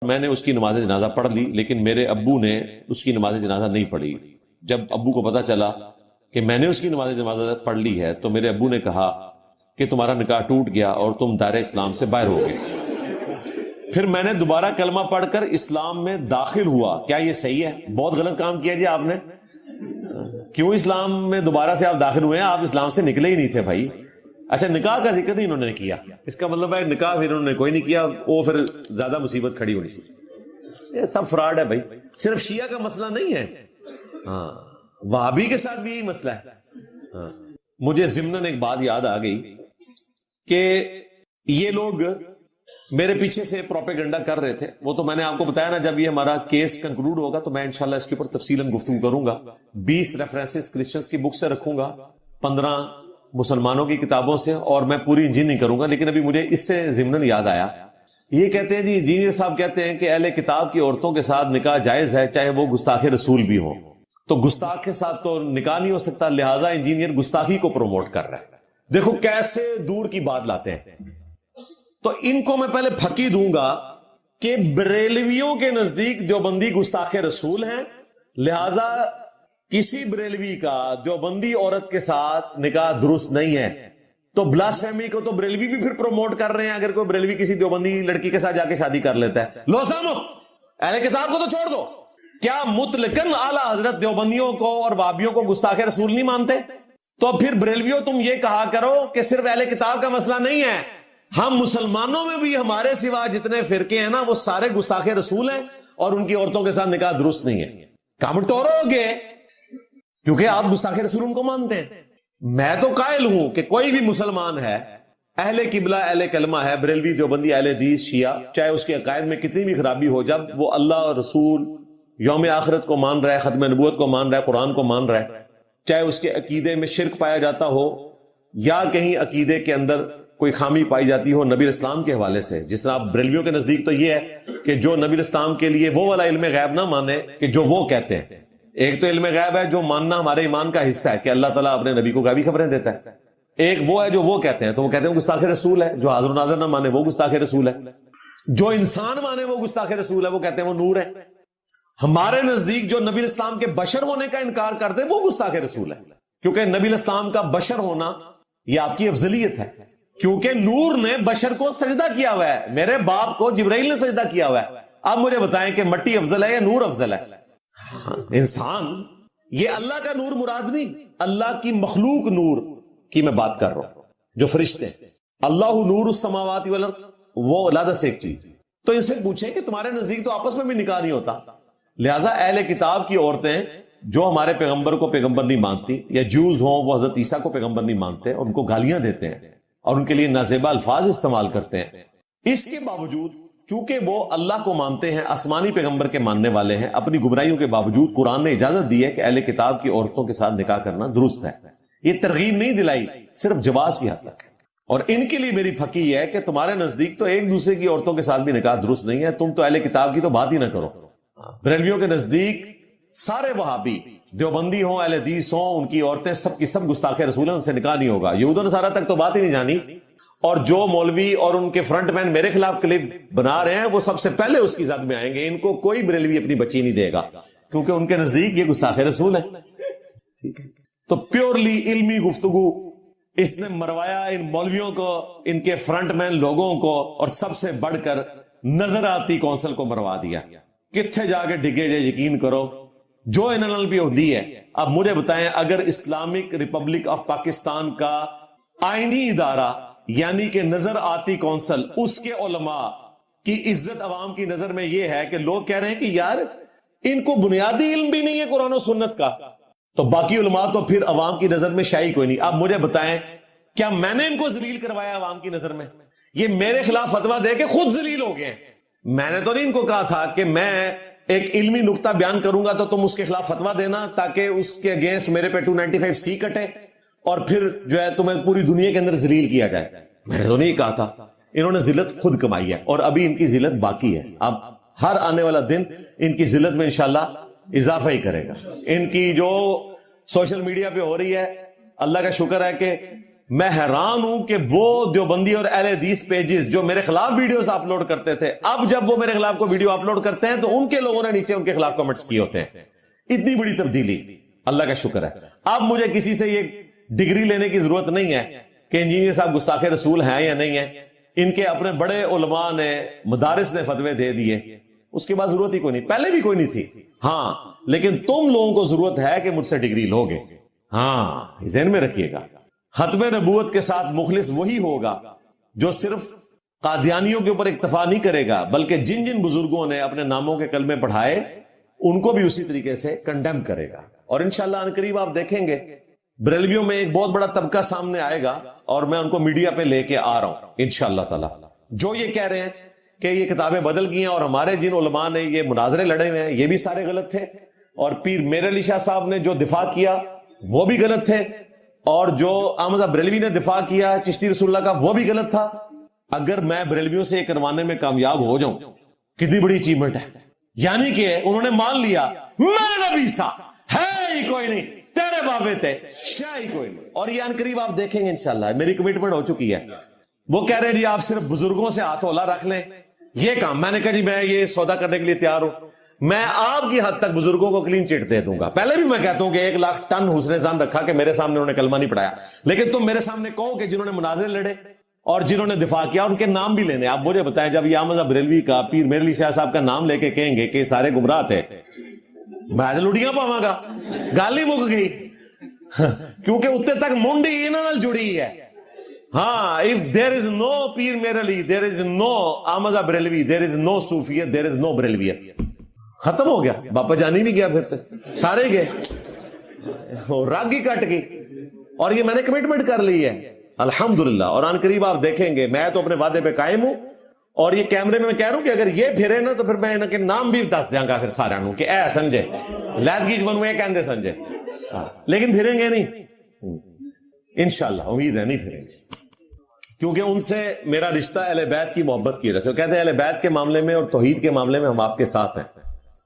میں نے اس کی نماز جنازہ پڑھ لی، لیکن میرے ابو نے اس کی نماز جنازہ نہیں پڑھی۔ جب ابو کو پتا چلا کہ میں نے اس کی نماز جنازہ پڑھ لی ہے تو میرے ابو نے کہا کہ تمہارا نکاح ٹوٹ گیا اور تم دائرہ اسلام سے باہر ہو گئے۔ پھر میں نے دوبارہ کلمہ پڑھ کر اسلام میں داخل ہوا۔ کیا یہ صحیح ہے؟ بہت غلط کام کیا جی آپ نے۔ کیوں اسلام میں دوبارہ سے آپ داخل ہوئے ہیں؟ آپ اسلام سے نکلے ہی نہیں تھے بھائی۔ اچھا، نکاح کا ذکر نہیں انہوں نے کیا، اس کا مطلب ہے نکاح پھر انہوں نے کوئی نہیں کیا، وہ پھر زیادہ مصیبت کھڑی ہونی سی۔ یہ سب فراڈ ہے بھائی، صرف شیعہ کا مسئلہ نہیں ہے، ہاں وہابی کے ساتھ بھی یہی مسئلہ ہے۔ ہاں مجھے ضمناً ایک بات یاد آ گئی کہ یہ لوگ میرے پیچھے سے پروپیگنڈا کر رہے تھے، وہ تو میں نے آپ کو بتایا نا، جب یہ ہمارا کیس کنکلوڈ ہوگا تو میں انشاءاللہ اس کے اوپر تفصیلاً گفتگو کروں گا۔ 20 ریفرنسز کرسچنز کی بک سے رکھوں گا، 15 مسلمانوں کی کتابوں سے، اور میں پوری انجیل نہیں کروں گا۔ لیکن ابھی مجھے اس سے ضمناً یاد آیا، یہ کہتے ہیں جی انجینئر صاحب کہتے ہیں کہ اہل کتاب کی عورتوں کے ساتھ نکاح جائز ہے چاہے وہ گستاخ رسول بھی ہوں، تو گستاخ کے ساتھ تو نکاح نہیں ہو سکتا، لہٰذا انجینئر گستاخی کو پروموٹ کر رہا ہے۔ دیکھو کیسے دور کی بات لاتے ہیں۔ تو ان کو میں پہلے پھکی دوں گا کہ بریلویوں کے نزدیک دیوبندی گستاخ رسول ہیں، لہذا کسی بریلوی کا دیوبندی عورت کے ساتھ نکاح درست نہیں ہے۔ تو بلاسفیمی کو تو بریلوی بھی پھر پروموٹ کر رہے ہیں، اگر کوئی بریلوی کسی دیوبندی لڑکی کے ساتھ جا کے شادی کر لیتا ہے۔ لو سامو، اہل کتاب کو تو چھوڑ دو، کیا مطلقاً اعلیٰ حضرت دیوبندیوں کو اور وہابیوں کو گستاخ رسول نہیں مانتے؟ تو پھر بریلویوں تم یہ کہا کرو کہ صرف اہل کتاب کا مسئلہ نہیں ہے، ہم مسلمانوں میں بھی ہمارے سوا جتنے فرقے ہیں نا وہ سارے گستاخ رسول ہیں اور ان کی عورتوں کے ساتھ نکاح درست نہیں ہے۔ کام ٹورو گے کیونکہ آپ گستاخ رسول ان کو مانتے ہیں۔ میں تو قائل ہوں کہ کوئی بھی مسلمان ہے، اہل قبلہ اہل کلمہ ہے، بریلوی دیوبندی اہل حدیث شیعہ، چاہے اس کے عقائد میں کتنی بھی خرابی ہو، جب وہ اللہ اور رسول یوم آخرت کو مان رہا ہے، ختم نبوت کو مان رہا ہے، قرآن کو مان رہا ہے، چاہے اس کے عقیدے میں شرک پایا جاتا ہو یا کہیں عقیدے کے اندر کوئی خامی پائی جاتی ہو نبی اسلام کے حوالے سے، جس طرح بریلویوں کے نزدیک تو یہ ہے کہ جو نبی اسلام کے لیے وہ والا علم غیب نہ مانے کہ جو وہ کہتے ہیں۔ ایک تو علم غیب ہے جو ماننا ہمارے ایمان کا حصہ ہے کہ اللہ تعالیٰ اپنے نبی کو غیبی خبریں دیتا ہے، ایک وہ ہے جو وہ کہتے ہیں، تو وہ کہتے ہیں گستاخ رسول ہے، جو حاضر و ناظر نہ مانے وہ گستاخ رسول ہے، جو انسان مانے وہ گستاخ رسول ہے، وہ کہتے ہیں وہ نور ہے۔ ہمارے نزدیک جو نبی اسلام کے بشر ہونے کا انکار کرتے ہیں وہ گستاخ رسول ہے، کیونکہ نبی اسلام کا بشر ہونا یہ آپ کی افضلیت ہے، کیونکہ نور نے بشر کو سجدہ کیا ہوا ہے، میرے باپ کو جبرائیل نے سجدہ کیا ہوا ہے۔ اب مجھے بتائیں کہ مٹی افضل ہے یا نور افضل ہے؟ انسان، یہ اللہ کا نور مراد نہیں، اللہ کی مخلوق نور کی میں بات کر رہا ہوں، جو فرشتے ہیں۔ اللہ نور السماوات والارض، وہ علیحدہ سے ایک چیز۔ تو ان سے پوچھیں کہ تمہارے نزدیک تو آپس میں بھی نکاح نہیں ہوتا، لہٰذا اہل کتاب کی عورتیں جو ہمارے پیغمبر کو پیغمبر نہیں مانتی، یا جوز ہوں وہ حضرت عیسیٰ کو پیغمبر نہیں مانتے اور ان کو گالیاں دیتے ہیں اور ان کے لیے نازیبہ الفاظ استعمال کرتے ہیں، اس کے باوجود چونکہ وہ اللہ کو مانتے ہیں، آسمانی پیغمبر کے ماننے والے ہیں، اپنی گمراہیوں کے باوجود قرآن نے اجازت دی ہے کہ اہل کتاب کی عورتوں کے ساتھ نکاح کرنا درست ہے۔ یہ ترغیب نہیں دلائی، صرف جواز کی حد تک۔ اور ان کے لیے میری پھکی ہے کہ تمہارے نزدیک تو ایک دوسرے کی عورتوں کے ساتھ بھی نکاح درست نہیں ہے، تم تو اہل کتاب کی تو بات ہی نہ کرو۔ بریلویوں کے نزدیک سارے وہابی، دیوبندی ہوں اہل حدیث ہوں، ان کی عورتیں سب کی سب گستاخ رسول ہیں، ان سے نکاح نہیں ہوگا۔ یہود و نصارہ تک تو بات ہی نہیں جانی، اور جو مولوی اور ان کے فرنٹ مین میرے خلاف کلپ بنا رہے ہیں وہ سب سے پہلے اس کی زد میں آئیں گے۔ ان کو کوئی بریلوی اپنی بچی نہیں دے گا کیونکہ ان کے نزدیک یہ گستاخ رسول ہے۔ ٹھیک ہے، تو پیورلی علمی گفتگو اس نے مروایا ان مولویوں کو، ان کے فرنٹ مین لوگوں کو، اور سب سے بڑھ کر نظر آتی کونسل کو مروا دیا۔ کتنے جا کے ڈگے جے، یقین کرو جو انہوں بھی ہوتی ہے۔ اب مجھے بتائیں، اگر اسلامک ریپبلک آف پاکستان کا آئینی ادارہ یعنی کہ نظر آتی کونسل، اس کے علماء کی عزت عوام کی نظر میں یہ ہے کہ لوگ کہہ رہے ہیں کہ یار ان کو بنیادی علم بھی نہیں ہے قرآن و سنت کا، تو باقی علماء تو پھر عوام کی نظر میں شائی کوئی نہیں۔ اب مجھے بتائیں، کیا میں نے ان کو ذلیل کروایا عوام کی نظر میں؟ یہ میرے خلاف فتویٰ دے کے خود ذلیل ہو گئے ہیں۔ میں نے تو نہیں ان کو کہا تھا کہ میں ایک علمی نقطہ بیان کروں گا تو تم اس کے خلاف فتویٰ دینا تاکہ اس کے اگینسٹ میرے پہ 295C کٹے اور پھر جو ہے تمہیں پوری دنیا کے اندر ذلیل کیا جائے۔ میں نے تو نہیں کہا تھا، انہوں نے ذلت خود کمائی ہے اور ابھی ان کی ذلت باقی ہے۔ اب ہر آنے والا دن ان کی ذلت میں انشاءاللہ اضافہ ہی کرے گا۔ ان کی جو سوشل میڈیا پہ ہو رہی ہے، اللہ کا شکر ہے کہ میں حیران ہوں کہ وہ دیوبندی اور اہل حدیث پیجز جو میرے خلاف ویڈیوز اپلوڈ کرتے تھے، اب جب وہ میرے خلاف کو ویڈیو اپلوڈ کرتے ہیں تو ان کے لوگوں نے نیچے ان کے خلاف کمنٹس کیے ہوتے ہیں. اتنی بڑی تبدیلی، اللہ کا شکر ہے. اب مجھے کسی سے یہ ڈگری لینے کی ضرورت نہیں ہے کہ انجینئر صاحب گستاخ رسول ہیں یا نہیں ہیں. ان کے اپنے بڑے علماء نے، مدارس نے فتوے دے دیے، اس کے بعد ضرورت ہی کوئی نہیں. پہلے بھی کوئی نہیں تھی. ہاں لیکن تم لوگوں کو ضرورت ہے کہ مجھ سے ڈگری لوگے. ہاں ذہن میں رکھیے گا. ختم نبوت کے ساتھ مخلص وہی ہوگا جو صرف قادیانیوں کے اوپر اکتفا نہیں کرے گا، بلکہ جن جن بزرگوں نے اپنے ناموں کے کلمے پڑھائے ان کو بھی اسی طریقے سے کنڈیم کرے گا. اور انشاءاللہ ان قریب آپ دیکھیں گے بریلویوں میں ایک بہت بڑا طبقہ سامنے آئے گا، اور میں ان کو میڈیا پہ لے کے آ رہا ہوں انشاءاللہ تعالی. جو یہ کہہ رہے ہیں کہ یہ کتابیں بدل گئی ہیں اور ہمارے جن علماء نے یہ مناظرے لڑے ہوئے ہیں یہ بھی سارے غلط تھے، اور پیر میر علی شاہ صاحب نے جو دفاع کیا وہ بھی غلط تھے، اور جو احمد صاحب بریلوی نے دفاع کیا چشتی رسول اللہ کا وہ بھی غلط تھا. اگر میں بریلویوں سے یہ کروانے میں کامیاب ہو جاؤں کتنی بڑی اچیومنٹ ہے. یعنی کہ انہوں نے مان لیا میں نبی سا ہے ہی کوئی نہیں، تیرے بابے تھے شاہ ہی کوئی نہیں. اور یہ ان قریب آپ دیکھیں گے انشاءاللہ میری کمٹمنٹ ہو چکی ہے. وہ کہہ رہے ہیں جی آپ صرف بزرگوں سے ہاتھ اولا رکھ لیں یہ کام. میں نے کہا جی میں یہ سودا کرنے کے لیے تیار ہوں. میں آپ کی حد تک بزرگوں کو کلین چٹ دے دوں گا. پہلے بھی میں کہتا ہوں کہ 1 لاکھ ٹن حسن زن رکھا کہ میرے سامنے انہوں نے کلمہ نہیں پڑھایا، لیکن تم میرے سامنے کہو کہ جنہوں نے مناظر لڑے اور جنہوں نے دفاع کیا ان کے نام بھی لینے. آپ مجھے بتائیں جب یہ احمد بریلوی کا پیر میر علی شاہ صاحب کا نام لے کے کہیں گے کہ یہ سارے گمراہ تھے، میں لڑیاں پاواں گا. گل ہی مک گئی کیونکہ اتنے تک منڈی انہاں نال جڑی ہے. ہاں if there is no Pir Mir Ali there is no Ahmad Barelvi there is no صوفیت there is no بریلویت. ختم ہو گیا. باپا جانی بھی گیا، پھر تک سارے گئے، رگ ہی کٹ گئی. اور یہ میں نے کمٹمنٹ کر لی ہے الحمدللہ. اور آن قریب آپ دیکھیں گے میں تو اپنے وعدے پہ قائم ہوں. اور یہ کیمرے میں کہہ رہا ہوں کہ اگر یہ پھرے نا تو پھر میں ان کے نام بھی دس دیاں گا پھر سارے نوں کہ اے سنجے لیدگی بنوے کہندے سنجے. لیکن پھریں گے نہیں انشاءاللہ، امید ہے نہیں پھریں گے، کیونکہ ان سے میرا رشتہ اہل بیت کی محبت کی وجہ سے. وہ کہتے ہیں اہل بیت کے معاملے میں اور توحید کے معاملے میں ہم آپ کے ساتھ ہیں.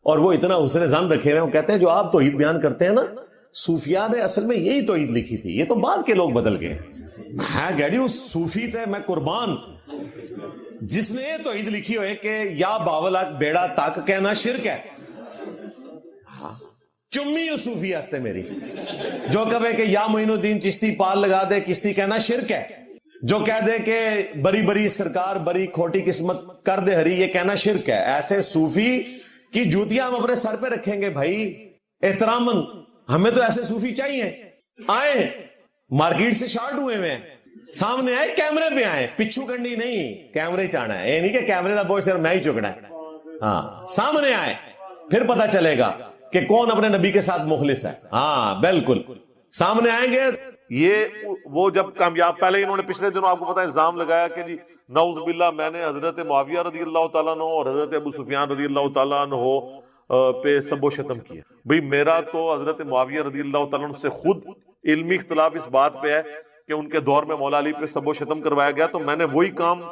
اور وہ اتنا حسن ظن رکھے ہوئے ہیں. وہ کہتے ہیں جو آپ توحید بیان کرتے ہیں نا، صوفیاء نے اصل میں یہی توحید لکھی تھی، یہ تو بعد کے لوگ بدل گئے. میں گیڈیو صوفی تھے، میں قربان جس نے یہ توحید لکھی ہوئے کہ یا باولا بیڑا تاک کہنا شرک ہے. چمی صوفی ہستے میری جو کہے کہ یا معین الدین چشتی پال لگا دے کشتی کہنا شرک ہے. جو کہہ دے کہ بری بری سرکار بری کھوٹی قسمت کر دے ہری یہ کہنا شرک ہے. ایسے صوفی کی جوتیاں ہم اپنے سر پہ رکھیں گے بھائی احتراماً. ہمیں تو ایسے صوفی چاہیے. آئے مارکیٹ سے شارٹ ہوئے ہوئے ہیں، سامنے آئے کیمرے پہ آئے، پچھو کنڈی نہیں کیمرے چاہنا ہے. یہ نہیں کہ کیمرے کا بوجھ صرف میں ہی چکنا ہے. ہاں سامنے آئے پھر پتا چلے گا کہ کون اپنے نبی کے ساتھ مخلص ہے. ہاں بالکل سامنے آئیں گے. یہ وہ جب کامیاب، پہلے انہوں نے پچھلے دنوں آپ کو پتا الزام لگایا کہ جی نعوذ باللہ میں نے حضرت معاویہ رضی اللہ تعالیٰ عنہ اور حضرت ابو سفیان رضی اللہ تعالیٰ عنہ پہ سب و شتم کیا. بھئی میرا تو حضرت معاویہ رضی اللہ تعالیٰ عنہ سے خود علمی اختلاف اس بات پہ ہے کہ ان کے دور میں مولا علی پہ سب و شتم کروایا گیا، تو میں نے وہی کام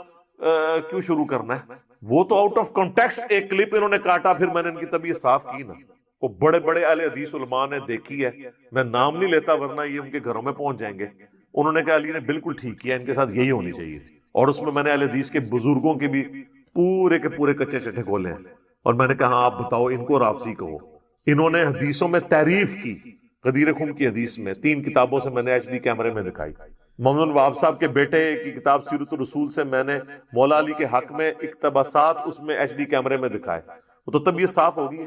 کیوں شروع کرنا ہے. وہ تو آؤٹ آف کانٹیکسٹ ایک کلپ انہوں نے کاٹا، پھر میں نے ان کی طبیعت صاف کی نا. وہ بڑے بڑے اہل حدیث علماء نے دیکھی ہے، میں نام نہیں لیتا ورنہ یہ ان کے گھروں میں پہنچ جائیں گے. انہوں نے کہا علی نے بالکل ٹھیک کیا، ان کے ساتھ یہی ہونی چاہیے تھی. اور اس میں نے اہل حدیث کے بزرگوں کے بھی پورے کے پورے کچے چٹے کھولے ہیں. اور میں نے کہا ہاں آپ بتاؤ ان کو رافضی کہو. انہوں نے حدیثوں میں تعریف کی، غدیر خم کی حدیث میں 3 کتابوں سے میں نے ایچ ڈی کیمرے میں دکھائی. محمد وہاب صاحب کے بیٹے کی کتاب سیرت الرسول سے میں نے مولا علی کے حق میں اقتباسات اس میں ایچ ڈی کیمرے میں دکھائے. وہ تو طبیعت صاف ہو گئی ہے.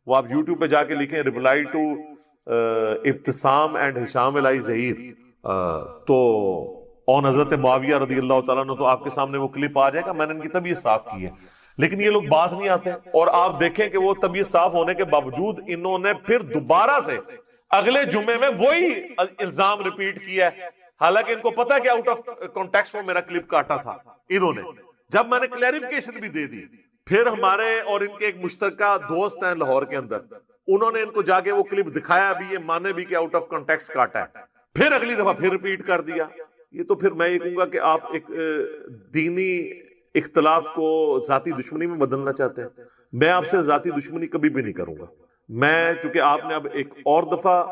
وہ آپ یوٹیوب پہ جا کے لکھیں ریپلائی ٹو ابتسام اینڈ ہشام الہی ظہیر تو اون حضرت معاویہ رضی اللہ تعالیٰ عنہ، تو آپ کے سامنے وہ کلپ آ جائے گا. میں نے ان کی طبیعت صاف کی ہے، لیکن یہ لوگ باز نہیں آتے. اور آپ دیکھیں کہ وہ طبیعت صاف ہونے کے باوجود انہوں نے پھر دوبارہ سے اگلے جمعے میں وہی الزام ریپیٹ کیا ہے، حالانکہ ان کو پتا کہ آؤٹ آف کانٹیکسٹ میں میرا کلپ کاٹا تھا انہوں نے. جب میں نے کلیریفیکیشن بھی دے دی، پھر ہمارے اور ان کے ایک مشترکہ دوست ہیں لاہور کے اندر، انہوں نے ان کو جا کے وہ کلپ دکھایا بھی، یہ مانے بھی کہ آؤٹ آف کانٹیکسٹ کاٹا ہے. پھر اگلی دفعہ پھر ریپیٹ کر دیا. یہ تو پھر میں یہ کہوں گا کہ آپ ایک دینی اختلاف کو ذاتی دشمنی میں بدلنا چاہتے ہیں. میں آپ سے ذاتی دشمنی کبھی بھی نہیں کروں گا. میں چونکہ آپ نے اب ایک اور دفعہ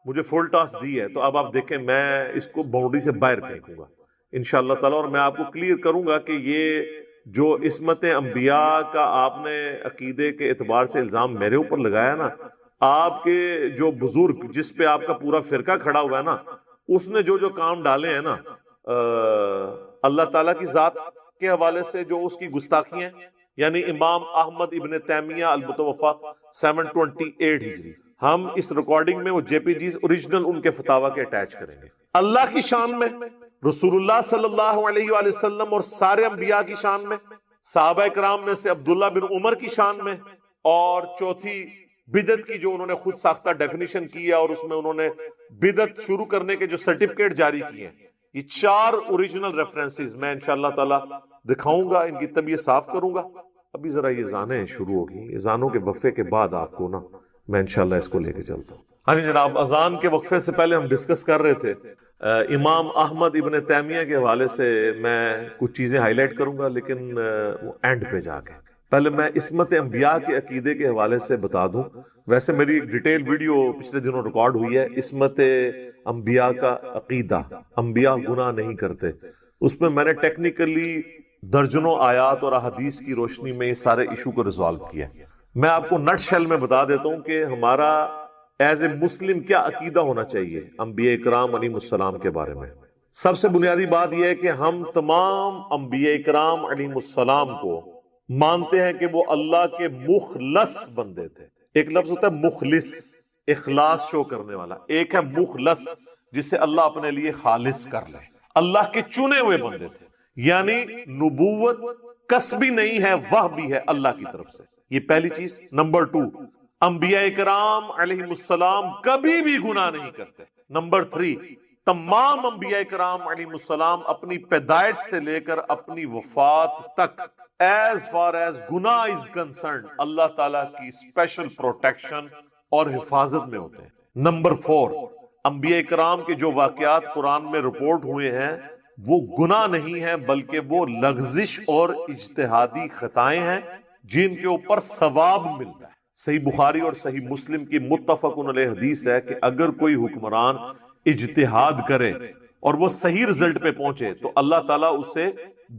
مجھے فل ٹاس دی ہے، تو اب آپ دیکھیں میں اس کو باؤنڈری سے باہر پھینکوں گا انشاءاللہ تعالی، اور میں آپ کو کلیئر کروں گا کہ یہ جو عصمت انبیاء کا آپ نے عقیدے کے اعتبار سے الزام میرے اوپر لگایا نا، آپ کے جو بزرگ جس پہ آپ کا پورا فرقہ کھڑا ہوا ہے نا، اس نے جو کام ڈالے ہیں نا اللہ تعالیٰ کی ذات کے حوالے سے جو اس کی گستاخی ہیں، یعنی امام احمد ابن تیمیہ المتوفا 728 ہجری، ہم اس ریکارڈنگ میں وہ جے پی جیز اوریجنل ان کے فتاوی کے اٹیچ کریں گے۔ اللہ کی شان میں، رسول اللہ صلی اللہ علیہ وآلہ وسلم اور سارے انبیاء کی شان میں، صحابہ کرام میں سے عبداللہ بن عمر کی شان میں، اور چوتھی بدعت کی جو انہوں نے خود ساختہ ڈیفینیشن کی ہے اور اس میں انہوں نے بدعت شروع کرنے کے جو سرٹیفکیٹ جاری کیے ہیں، یہ 4 اوریجنل ریفرنسز میں انشاءاللہ تعالی دکھاؤں گا، ان کی طبیعت صاف کروں گا۔ ابھی ذرا یہ اذانیں شروع ہوگی، اذانوں کے وقفے کے بعد آپ کو نا میں انشاءاللہ اس کو لے کے چلتا ہوں۔ ہاں جی جناب، اذان کے وقفے سے پہلے ہم ڈسکس کر رہے تھے امام احمد ابن تیمیہ کے حوالے سے میں کچھ چیزیں ہائی لائٹ کروں گا، لیکن وہ اینڈ پہ جا کے پہلے میں عصمت انبیاء کے عقیدے کے حوالے سے بتا دوں۔ ویسے میری ایک ڈیٹیل ویڈیو پچھلے دنوں ریکارڈ ہوئی ہے، عصمت انبیاء کا عقیدہ، انبیاء گناہ نہیں کرتے، اس میں نے ٹیکنیکلی درجنوں آیات اور احادیث کی روشنی میں یہ سارے ایشو کو ریزالو کیا۔ میں آپ کو نٹ شیل میں بتا دیتا ہوں کہ ہمارا ایز اے مسلم کیا عقیدہ ہونا چاہیے انبیاء کرام علیہ السلام کے بارے میں۔ سب سے بنیادی بات یہ ہے کہ ہم تمام انبیاء کرام علیہ السلام کو مانتے ہیں کہ وہ اللہ کے مخلص بندے تھے۔ ایک لفظ ہوتا ہے مخلص، اخلاص شو کرنے والا، ایک ہے مخلص جسے اللہ اپنے لیے خالص کر لے، اللہ کے چنے ہوئے بندے تھے، یعنی نبوت کسبی نہیں ہے، وہ بھی ہے اللہ کی طرف سے، یہ پہلی چیز۔ نمبر 2، انبیاء کرام علیہ السلام کبھی بھی گناہ نہیں کرتے۔ نمبر 3، تمام انبیاء کرام علیہ السلام اپنی پیدائش سے لے کر اپنی وفات تک ایز فار ایز گناہ از کنسرنڈ اللہ تعالیٰ کی اسپیشل پروٹیکشن اور حفاظت میں ہوتے ہیں۔ نمبر 4، انبیاء کرام کے جو واقعات قرآن میں رپورٹ ہوئے ہیں وہ گناہ نہیں ہیں، بلکہ وہ لغزش اور اجتہادی خطائیں ہیں جن کے اوپر ثواب ملتا ہے۔ صحیح بخاری اور صحیح مسلم کی متفق علیہ حدیث ہے کہ اگر کوئی حکمران اجتہاد کرے اور وہ صحیح رزلٹ پہ پہنچے تو اللہ تعالیٰ اسے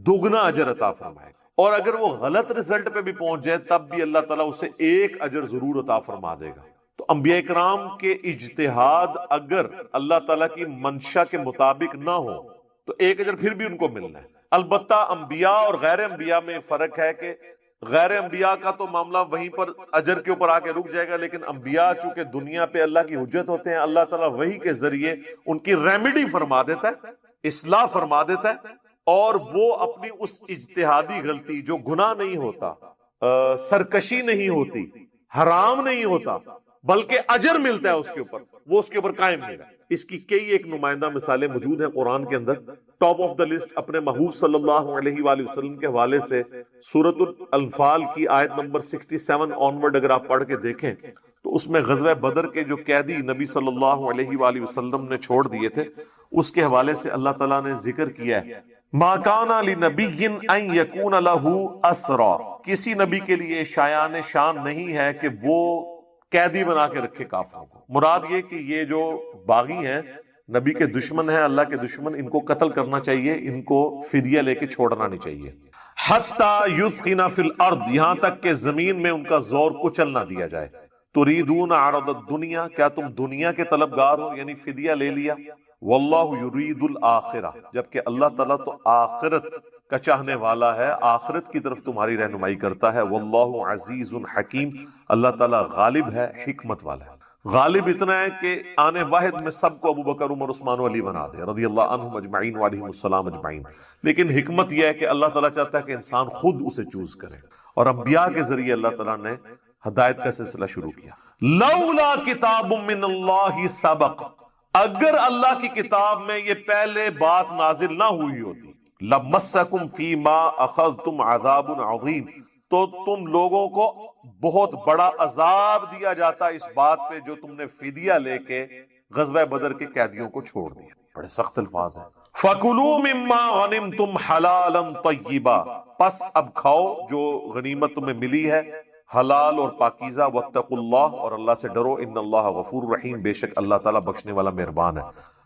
دگنا اجر عطا فرمائے، اور اگر وہ غلط رزلٹ پہ بھی پہنچ جائے تب بھی اللہ تعالیٰ اسے 1 اجر ضرور عطا فرما دے گا۔ تو انبیاء کرام کے اجتہاد اگر اللہ تعالیٰ کی منشا کے مطابق نہ ہو تو 1 اجر پھر بھی ان کو ملنا ہے۔ البتہ انبیاء اور غیر انبیاء میں فرق ہے کہ غیر انبیاء کا تو معاملہ وہیں پر اجر کے اوپر آ کے رک جائے گا، لیکن انبیاء چونکہ دنیا پہ اللہ کی حجت ہوتے ہیں، اللہ تعالیٰ وحی کے ذریعے ان کی ریمیڈی فرما دیتا ہے، اصلاح فرما دیتا ہے، اور وہ اپنی اس اجتہادی غلطی جو گناہ نہیں ہوتا، سرکشی نہیں ہوتی، حرام نہیں ہوتا، بلکہ اجر ملتا ہے اس کے اوپر، وہ اس کے اوپر قائم نہیں رہا۔ اس کی کئی ایک نمائندہ مثالیں موجود ہیں قرآن کے اندر۔ ٹاپ آف دا لسٹ اپنے محبوب صلی اللہ علیہ وآلہ وسلم کے حوالے سے سورۃ الانفال کی آیت نمبر 67 آنورڈ اگر آپ پڑھ کے دیکھیں تو اس میں غزوہ بدر کے جو قیدی نبی صلی اللہ علیہ وآلہ وسلم نے چھوڑ دیے تھے، اس کے حوالے سے اللہ تعالیٰ نے ذکر کیا ہے، ما کان لنبی ان یکون لہ اسرا، کسی نبی کے لیے شایان شان نہیں ہے کہ وہ قیدی بنا کے رکھے کافروں کو۔ مراد یہ کہ یہ جو باغی ہیں، نبی کے دشمن ہیں، اللہ کے دشمن، ان کو قتل کرنا چاہیے، ان کو فدیہ لے کے چھوڑنا نہیں چاہیے۔ حتی یثخن فی الارض، یہاں تک کہ زمین میں ان کا زور کچل نہ دیا جائے۔ تریدون عرض الدنیا، کیا تم دنیا کے طلبگار ہو، یعنی فدیہ لے لیا۔ واللہ یرید الآخرہ، جبکہ اللہ تعالیٰ تو آخرت کا چاہنے والا ہے، آخرت کی طرف تمہاری رہنمائی کرتا ہے۔ واللہ عزیز حکیم، اللہ تعالیٰ غالب ہے، حکمت والا ہے۔ غالب اتنا ہے کہ آنے واحد میں سب کو ابو بکر، عمر، عثمان و علی بنا دے رضی اللہ عنہم اجمعین وعلیہم السلام اجمعین، لیکن حکمت یہ ہے کہ اللہ تعالیٰ چاہتا ہے کہ انسان خود اسے چوز کرے، اور انبیاء کے ذریعے اللہ تعالیٰ نے ہدایت کا سلسلہ شروع کیا۔ لولا کتاب من اللہ سبق، اگر اللہ کی کتاب میں یہ پہلے بات نازل نہ ہوئی ہوتی، لمسکم فیما اخذتم عذاب عظیم، تو تم لوگوں کو بہت بڑا عذاب دیا جاتا اس بات پہ جو تم نے فدیہ لے کے غزوہ بدر کے قیدیوں کو چھوڑ دیا۔ بڑے سخت الفاظ ہیں۔ فَكُلُوا مِمَّا غَنِمْتُمْ حَلَالًا طَيِّبًا، پس اب کھاؤ جو غنیمت تمہیں ملی ہے حلال اور پاکیزہ، واتقوا اللہ، اور اللہ سے ڈرو، ان اللہ غفور رحیم، بے شک اللہ تعالیٰ بخشنے والا مہربان ہے۔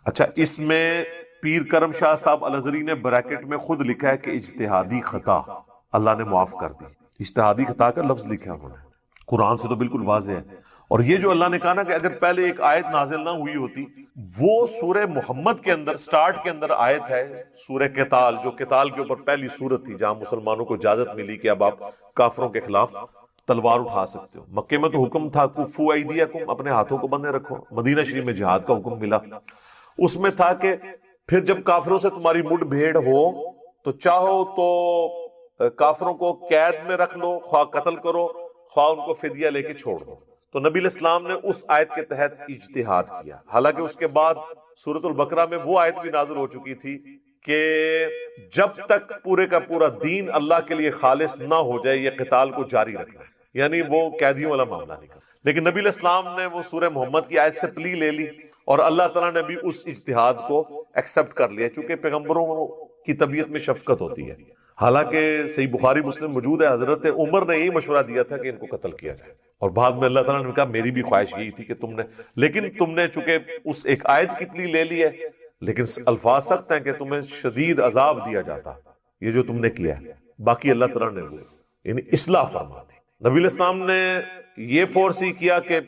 اچھا، اس میں پیر کرم شاہ صاحب الازہری نے بریکٹ میں خود لکھا ہے کہ اجتہادی خطا اللہ نے معاف کر دی۔ اجتہادی خطا کا لفظ لکھا ہے انہوں نے، قرآن سے تو بالکل واضح ہے۔ اور یہ جو اللہ نے کہا نا کہ اگر پہلے ایک آیت نازل نہ ہوئی ہوتی، وہ سورہ محمد کے اندر سٹارٹ کے اندر آیت ہے سورہ قتال، جو قتال کے اوپر پہلی سورت تھی جہاں مسلمانوں کو اجازت ملی کہ اب آپ کافروں کے خلاف تلوار اٹھا سکتے ہو۔ مکے میں تو حکم تھا کفو ایدیکم، اپنے ہاتھوں کو بندے رکھو۔ مدینہ شریف میں جہاد کا حکم ملا، اس میں تھا کہ پھر جب کافروں سے تمہاری مڈ بھیڑ ہو تو چاہو تو کافروں کو قید میں رکھ لو، خواہ قتل کرو، خواہ ان کو فدیہ لے کے چھوڑ دو۔ تو نبی علیہ السلام نے اس آیت کے تحت اجتہاد کیا، حالانکہ اس کے بعد سورۃ البقرہ میں وہ آیت بھی نازل ہو چکی تھی کہ جب تک پورے کا پورا دین اللہ کے لیے خالص نہ ہو جائے یہ قتال کو جاری رکھنا ہے، یعنی وہ قیدیوں والا معاملہ نہیں کرنا۔ لیکن نبی علیہ السلام نے وہ سورہ محمد کی آیت سے پلی لے لی، اور اللہ تعالیٰ نے بھی اس اجتہاد کو ایکسپٹ کر لیا، چونکہ پیغمبروں کی طبیعت میں شفقت ہوتی ہے۔ حالانکہ صحیح بخاری مسلم موجود ہے، حضرت عمر نے یہی مشورہ دیا تھا کہ ان کو قتل کیا جائے، اور بعد میں اللہ تعالیٰ نے کہا میری بھی خواہش یہی تھی کہ لیکن تم نے چونکہ اس ایک آیت کی پلی لے لی ہے، لیکن الفاظ سخت ہیں کہ تمہیں شدید عذاب دیا جاتا یہ جو تم نے کیا ہے۔ باقی اللہ تعالیٰ نے وہ یعنی اصلاح فرما دی۔ نبی علیہ السلام نے یہ فورس ہی کیا کہ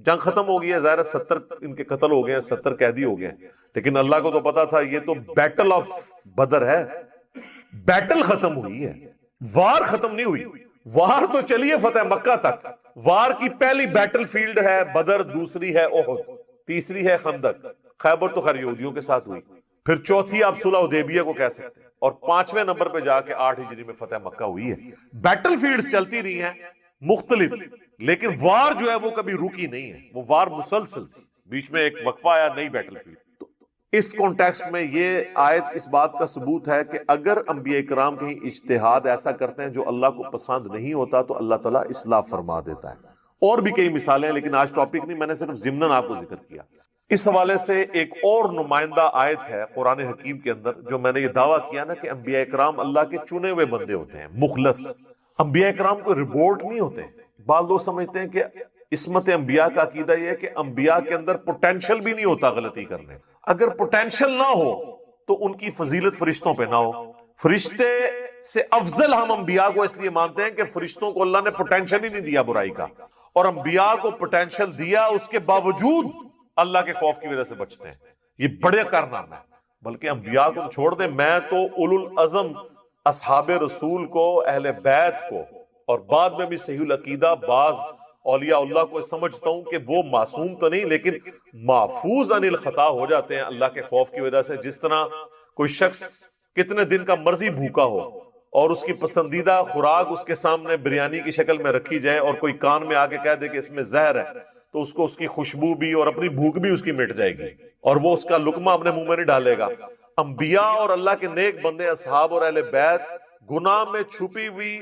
جنگ ختم ہو گئی ہے، ظاہر 70 ان کے قتل ہو گئے ہیں، 70 قیدی ہو گئے ہیں، لیکن اللہ کو تو پتا تھا یہ تو بیٹل آف بدر ہے، بیٹل ختم ہوئی ہے، وار ختم نہیں ہوئی۔ وار تو چلیے فتح مکہ تک، وار کی پہلی بیٹل فیلڈ ہے بدر، دوسری ہے احد، تیسری ہے خندق، خیبر تو خیر یہودیوں کے ساتھ ہوئی، پھر چوتھی آپ صلح حدیبیہ کو کہہ سکتے ہیں، اور 5ویں نمبر پہ جا کے 8 ہجری میں فتح مکہ ہوئی ہے۔ بیٹل فیلڈز چلتی رہی ہیں مختلف، لیکن وار جو ہے وہ کبھی رکی نہیں ہے، وہ وار مسلسل تھی، بیچ میں ایک وقفہ آیا، نئی بیٹل فیلڈ۔ اس کانٹیکسٹ میں یہ آیت اس بات کا ثبوت ہے کہ اگر انبیاء کرام کہیں اجتہاد ایسا کرتے ہیں جو اللہ کو پسند نہیں ہوتا تو اللہ تعالیٰ اصلاح فرما دیتا ہے۔ اور بھی کئی مثالیں ہیں، لیکن آج ٹاپک نہیں، میں نے صرف ضمناً آپ کو ذکر کیا۔ اس حوالے سے ایک اور نمائندہ آیت ہے قرآن حکیم کے اندر، جو میں نے یہ دعویٰ کیا نا کہ انبیاء کرام اللہ کے چنے ہوئے بندے ہوتے ہیں، مخلص۔ انبیاء کرام کو ربورٹ نہیں ہوتے۔ بعض لوگ سمجھتے ہیں کہ عصمت انبیاء کا عقیدہ یہ ہے کہ انبیاء کے اندر پوٹینشل بھی نہیں ہوتا غلطی کرنے۔ اگر پوٹینشل نہ ہو تو ان کی فضیلت فرشتوں پہ نہ ہو۔ فرشتے سے افضل ہم انبیاء کو اس لیے مانتے ہیں کہ فرشتوں کو اللہ نے پوٹینشل ہی نہیں دیا برائی کا، اور انبیاء کو پوٹینشل دیا، اس کے باوجود اللہ کے خوف کی وجہ سے بچتے ہیں۔ یہ بڑے کارنامے ہیں۔ بلکہ انبیاء کو چھوڑ دیں، میں تو اولو العزم اصحاب رسول کو، اہل بیت کو، اور بعد میں بھی صحیح العقیدہ بعض اولیاء اللہ کو سمجھتا ہوں کہ وہ معصوم تو نہیں لیکن محفوظ عن الخطا ہو جاتے ہیں اللہ کے خوف کی وجہ سے۔ جس طرح کوئی شخص کتنے دن کا مرضی بھوکا ہو اور اس کی پسندیدہ خوراک اس کے سامنے بریانی کی شکل میں رکھی جائے، اور کوئی کان میں آ کے کہہ دے کہ اس میں زہر ہے، تو اس کو اس کی خوشبو بھی اور اپنی بھوک بھی اس کی مٹ جائے گی، اور وہ اس کا لقمہ اپنے منہ میں نہیں ڈالے گا۔ انبیاء اور اللہ کے نیک بندے، اصحاب اور اہل بیت، گناہ میں چھپی ہوئی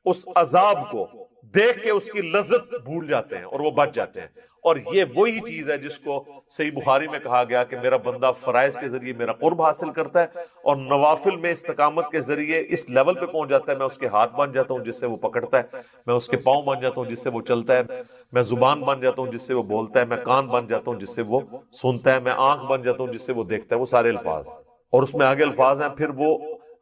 اس عذاب کو دیکھ کے اس کی لذت بھول جاتے ہیں اور وہ بچ جاتے ہیں۔ اور یہ وہی چیز ہے جس کو صحیح بخاری میں کہا گیا کہ میرا بندہ فرائض کے ذریعے میرا قرب حاصل کرتا ہے اور نوافل میں استقامت کے ذریعے اس لیول پہ پہنچ جاتا ہے، میں اس کے ہاتھ بن جاتا ہوں جس سے وہ پکڑتا ہے، میں اس کے پاؤں بن جاتا ہوں جس سے وہ چلتا ہے، میں زبان بن جاتا ہوں جس سے وہ بولتا ہے، میں کان بن جاتا ہوں جس سے وہ سنتا ہے، میں آنکھ بن جاتا ہوں جس سے وہ دیکھتا ہے۔ وہ سارے الفاظ، اور اس میں آگے الفاظ ہیں، پھر وہ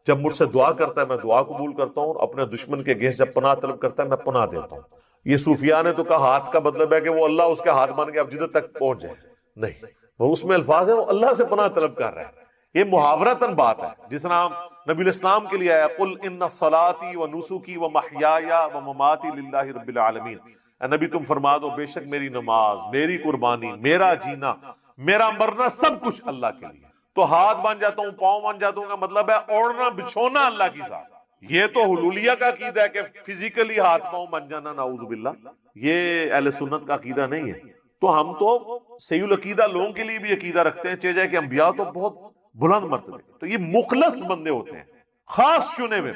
جب مجھ سے دعا کرتا ہے میں دعا قبول کرتا ہوں، اپنے دشمن کے گھیس جب پناہ طلب کرتا ہے میں پناہ دیتا ہوں۔ یہ صوفیاء نے تو کہا ہاتھ کا مطلب ہے کہ وہ اللہ اس کے ہاتھ بن کے اب جدھر تک پہنچ جائے، نہیں، وہ اس میں الفاظ ہیں وہ اللہ سے پناہ طلب کر رہا ہے۔ یہ محاورتاً بات ہے، جس طرح نبی الاسلام کے لیے آیا قل ان صلاتی و نسکی و محیایا و مماتی للہ رب العالمین، اے نبی تم فرما دو بے شک میری نماز، میری قربانی، میرا جینا، میرا مرنا سب کچھ اللہ کے لیے۔ تو ہاتھ بن جاتا ہوں، پاؤں بن جاتا ہوں کا مطلب ہے اوڑھنا بچھونا اللہ کی ذات۔ یہ تو حلولیہ کا عقیدہ ہے کہ فزیکلی ہاتھ پاؤں بن جانا، نعوذ باللہ، یہ اہل سنت کا عقیدہ نہیں ہے۔ تو ہم تو صحیح العقیدہ لوگوں کے لیے بھی عقیدہ رکھتے ہیں، چاہے جائے کہ انبیاء تو بہت بلند مرتبے، تو یہ مخلص بندے ہوتے ہیں، خاص چنے ہوئے،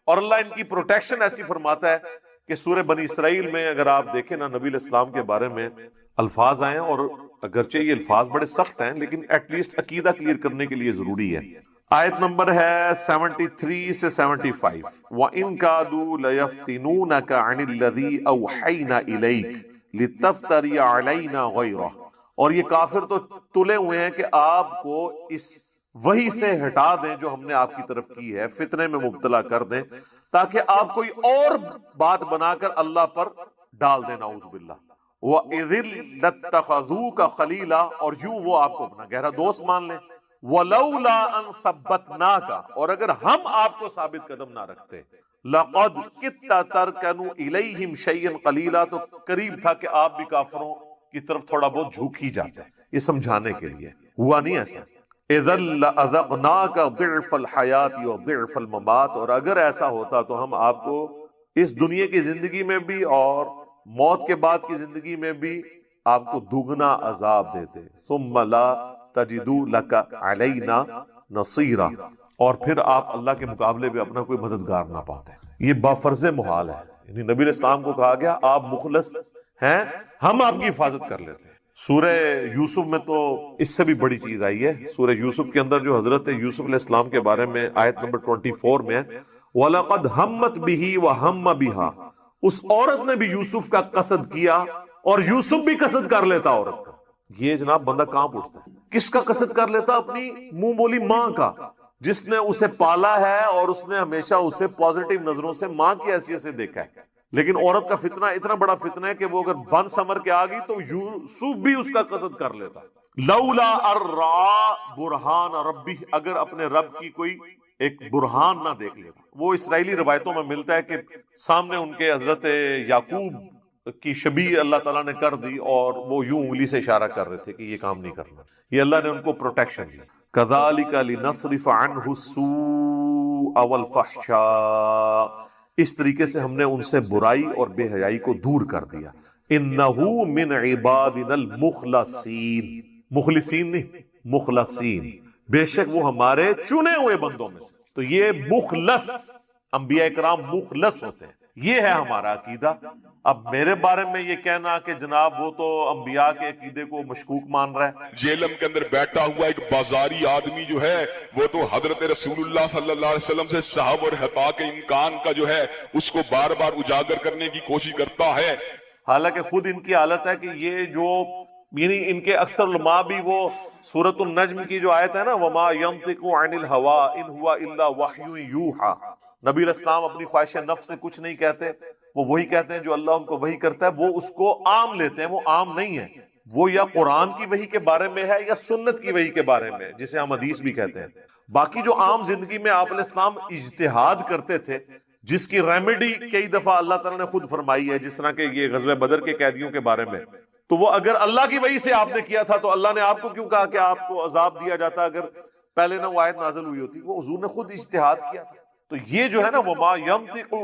اور اللہ ان کی پروٹیکشن ایسی فرماتا ہے کہ سورہ بنی اسرائیل میں اگر آپ دیکھیں نا، نبی علیہ السلام کے بارے میں الفاظ آئے ہیں، اور اگرچہ یہ الفاظ بڑے سخت ہیں لیکن ایٹ لیسٹ عقیدہ کلیئر کرنے کے لیے ضروری ہے۔ آیت نمبر ہے 73 سے 75. وَإِن كَادُوا لَيَفْتِنُونَكَ عَنِ الَّذِي أَوْحَيْنَا إِلَيْكَ لِتَفْتَرِيَ عَلَيْنَا غَيْرَهُ. اور یہ کافر تو تلے ہوئے ہیں کہ آپ کو اس وحی سے ہٹا دیں جو ہم نے آپ کی طرف کی ہے، فتنے میں مبتلا کر دیں تاکہ آپ کوئی اور بات بنا کر اللہ پر ڈال دیں، نعوذ باللہ. وَإِذٍ لَاتَّخَذُوكَ خَلِيلًا، اور یوں وہ آپ کو اپنا گہرا دوست مان لیں. وَلَوْلَا أَن ثَبَّتْنَاكَ، اور اگر ہم آپ کو ثابت قدم نہ رکھتے، لَقَدْ كِدتَّ تَرْكَنُ إِلَيْهِمْ شَيْئًا قَلِيلًا، تو قریب تھا کہ آپ بھی کافروں کی طرف تھوڑا بہت جھوک ہی جاتے. یہ سمجھانے کے لیے ہوا نہیں ایسا. اِذًا لَأَذَقْنَاكَ ضِعْفَ الْحَيَاةِ وَضِعْفَ الْمَمَاتِ، اور اگر ایسا ہوتا تو ہم آپ کو اس دنیا کی زندگی میں بھی اور موت کے بعد کی زندگی میں بھی آپ کو دگنا عذاب دیتے. ثُمَّ لَا تَجِدُوا لَكَ عَلَيْنَا نَصِيرًا، اور پھر آپ اللہ کے مقابلے میں اپنا کوئی مددگار نہ پاتے. یہ بافرض محال ہے. یعنی نبی علیہ السلام کو کہا گیا آپ مخلص ہیں، ہم آپ کی حفاظت کر لیتے ہیں. سورہ یوسف میں تو اس سے بھی بڑی چیز آئی ہے. سورہ یوسف کے اندر جو حضرت یوسف علیہ السلام کے بارے میں آیت نمبر 24 میں ہے، وَلَقَدْ هَمَّتْ بِهِ وَهَمَّ بِهَا، اس عورت نے بھی یوسف کا قصد کیا اور یوسف بھی قصد کر لیتا عورت کا. یہ جناب بندہ کہاں پوچھتا ہے، کس کا قصد کر لیتا؟ اپنی منہ بولی ماں کا، جس نے اسے پالا ہے اور اس نے ہمیشہ اسے پازیٹیو نظروں سے ماں کی حیثیت سے دیکھا ہے. لیکن عورت کا فتنہ اتنا بڑا فتنہ ہے کہ وہ اگر بن سمر کے آ گئی تو یوسف بھی اس کا قصد کر لیتا. لولا ارّا برہان ربی، اگر اپنے رب کی کوئی ایک برہان نہ دیکھ لیتا. وہ اسرائیلی روایتوں میں ملتا ہے کہ سامنے ان کے حضرت یعقوب کی شبیہ اللہ تعالیٰ نے کر دی اور وہ یوں انگلی سے اشارہ کر رہے تھے کہ یہ کام نہیں کرنا. یہ اللہ نے ان کو پروٹیکشن دی. كَذَلِكَ لِنَصْرِفَ عَنْهُ السُّوءَ وَالْفَحْشَاءَ، اس طریقے سے ہم نے ان سے برائی اور بے حیائی کو دور کر دیا. إِنَّهُ مِنْ عِبَادِنَا الْمُخْلَصِينَ، مخلصین نہیں، مخلصین، بے شک وہ ہمارے چنے ہوئے بندوں میں سے. تو یہ مخلص، انبیاء کرام مخلص ہوتے ہیں. یہ ہے ہمارا عقیدہ. اب میرے بارے میں یہ کہنا کہ جناب وہ تو انبیاء کے عقیدے کو مشکوک مان رہا ہے. جیلم کے اندر بیٹھا ہوا ایک بازاری آدمی جو ہے وہ تو حضرت رسول اللہ صلی اللہ علیہ وسلم سے صحب اور حقا کے امکان کا جو ہے اس کو بار بار اجاگر کرنے کی کوشش کرتا ہے. حالانکہ خود ان کی حالت ہے کہ یہ جو یعنی ان کے اکثر علماء بھی وہ سورۃ النجم کی جو آیت ہے نا، وما ينطق عن الهوى ان هو الا وحی یوحى، نبی علیہ السلام اپنی خواہش نفس سے کچھ نہیں کہتے، وہ وہی کہتے ہیں جو اللہ ان کو وحی کرتا ہے. وہ اس کو عام لیتے ہیں، وہ عام نہیں ہے. وہ یا قرآن کی وحی کے بارے میں ہے یا سنت کی وحی کے بارے میں، جسے ہم حدیث بھی کہتے ہیں. باقی جو عام زندگی میں آپ علیہ السلام اجتہاد کرتے تھے، جس کی ریمیڈی کئی دفعہ اللہ تعالیٰ نے خود فرمائی ہے، جس طرح کہ یہ غزوہ بدر کے قیدیوں کے بارے میں، تو وہ اگر اللہ کی وحی سے آپ نے کیا تھا تو اللہ نے آپ کو کیوں کہا کہ آپ کو عذاب دیا جاتا اگر پہلے نہ وہ آیت نازل ہوئی ہوتی؟ وہ حضور نے خود اجتہاد کیا تھا. تو یہ جو ہے نا وما ينطق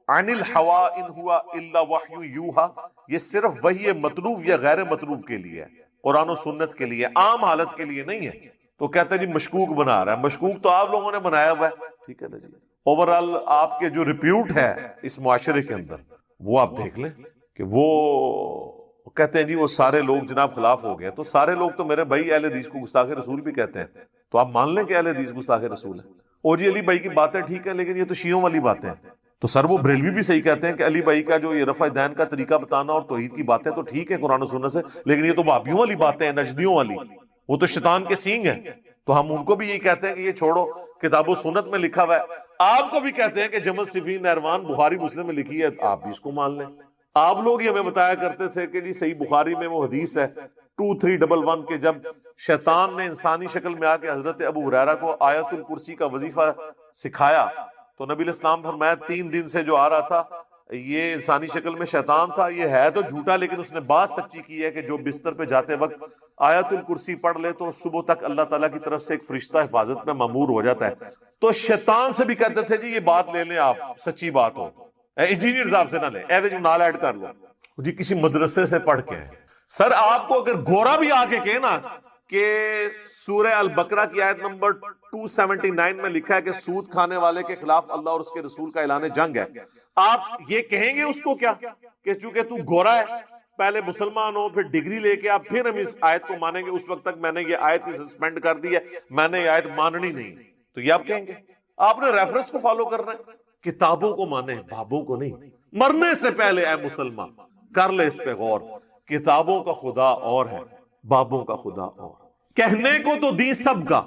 عن الهوى ان هو الا وحی یوحى، یہ صرف وحی مطلوب یا غیر مطلوب کے لیے ہے، قرآن و سنت کے لیے، عام حالت کے لیے نہیں ہے. تو کہتے ہیں جی مشکوک بنا رہا ہے. مشکوک تو آپ لوگوں نے بنایا ہوا ہے، ٹھیک ہے نا جی. اوورال آپ کے جو ریپیوٹ ہے اس معاشرے کے اندر وہ آپ دیکھ لیں کہ وہ کہتے ہیں جی وہ سارے لوگ جناب خلاف ہو گئے. تو سارے لوگ تو میرے بھائی اہل حدیث کو گستاخ رسول بھی کہتے ہیں، تو آپ مان لیں کہ اہل حدیث گستاخ رسول ہے. اور جی علی بھائی کی باتیں ٹھیک ہیں لیکن یہ تو شیعوں والی باتیں ہیں. تو سر وہ بریلوی بھی صحیح کہتے ہیں کہ علی بھائی کا جو یہ رفع دین کا طریقہ بتانا اور توحید کی باتیں تو ٹھیک ہے قرآن و سنت سے، لیکن یہ تو وہابیوں والی باتیں ہیں، نجدیوں والی، وہ تو شیطان کے سینگ ہیں. تو ہم ان کو بھی یہی کہتے ہیں کہ یہ چھوڑو، کتاب و سنت میں لکھا ہوا ہے. آپ کو بھی کہتے ہیں کہ جمل صفین نہروان بخاری مسلم میں لکھی ہے، آپ بھی اس کو مان لیں. آپ لوگ ہی ہمیں بتایا کرتے تھے کہ جی صحیح بخاری میں وہ حدیث ہے 2311 کہ جب شیطان نے انسانی شکل میں آ کے حضرت ابو ہریرہ کو آیت الکرسی کا وظیفہ سکھایا تو نبی علیہ السلام فرمایا 3 دن سے جو آ رہا تھا یہ انسانی شکل میں شیطان تھا، یہ ہے تو جھوٹا لیکن اس نے بات سچی کی ہے کہ جو بستر پہ جاتے وقت آیت الکرسی پڑھ لے تو صبح تک اللہ تعالیٰ کی طرف سے ایک فرشتہ حفاظت میں مامور ہو جاتا ہے. تو شیطان سے بھی کہتے تھے جی یہ بات لے لیں، آپ سچی بات ہو، انجینئر صاحب سے نہ لیں، ایسے جو نال ایڈ کر لو جی کسی مدرسے سے پڑھ کے ہیں. سر آپ کو اگر گورا بھی آ کے کہے نا کہ سورہ البقرہ کی آیت نمبر 279 میں لکھا ہے کہ سود کھانے والے کے خلاف اللہ اور اس کے رسول کا اعلان جنگ ہے، آپ یہ کہیں گے اس کو کیا کہ چونکہ تو گورا ہے پہلے مسلمان ہو پھر ڈگری لے کے آپ پھر ہم اس آیت کو مانیں گے، اس وقت تک میں نے یہ آیت سسپینڈ کر دی ہے، میں نے یہ آیت ماننی نہیں. تو تو یہ آپ کہیں گے آپ نے ریفرنس کو فالو کرنا ہے، کتابوں کو مانے، بابوں کو نہیں۔ مرنے سے پہلے اے مسلمان کر لے اس پہ غور، کتابوں کا خدا اور ہے، بابوں کا خدا اور۔ کہنے کو تو دین سب کا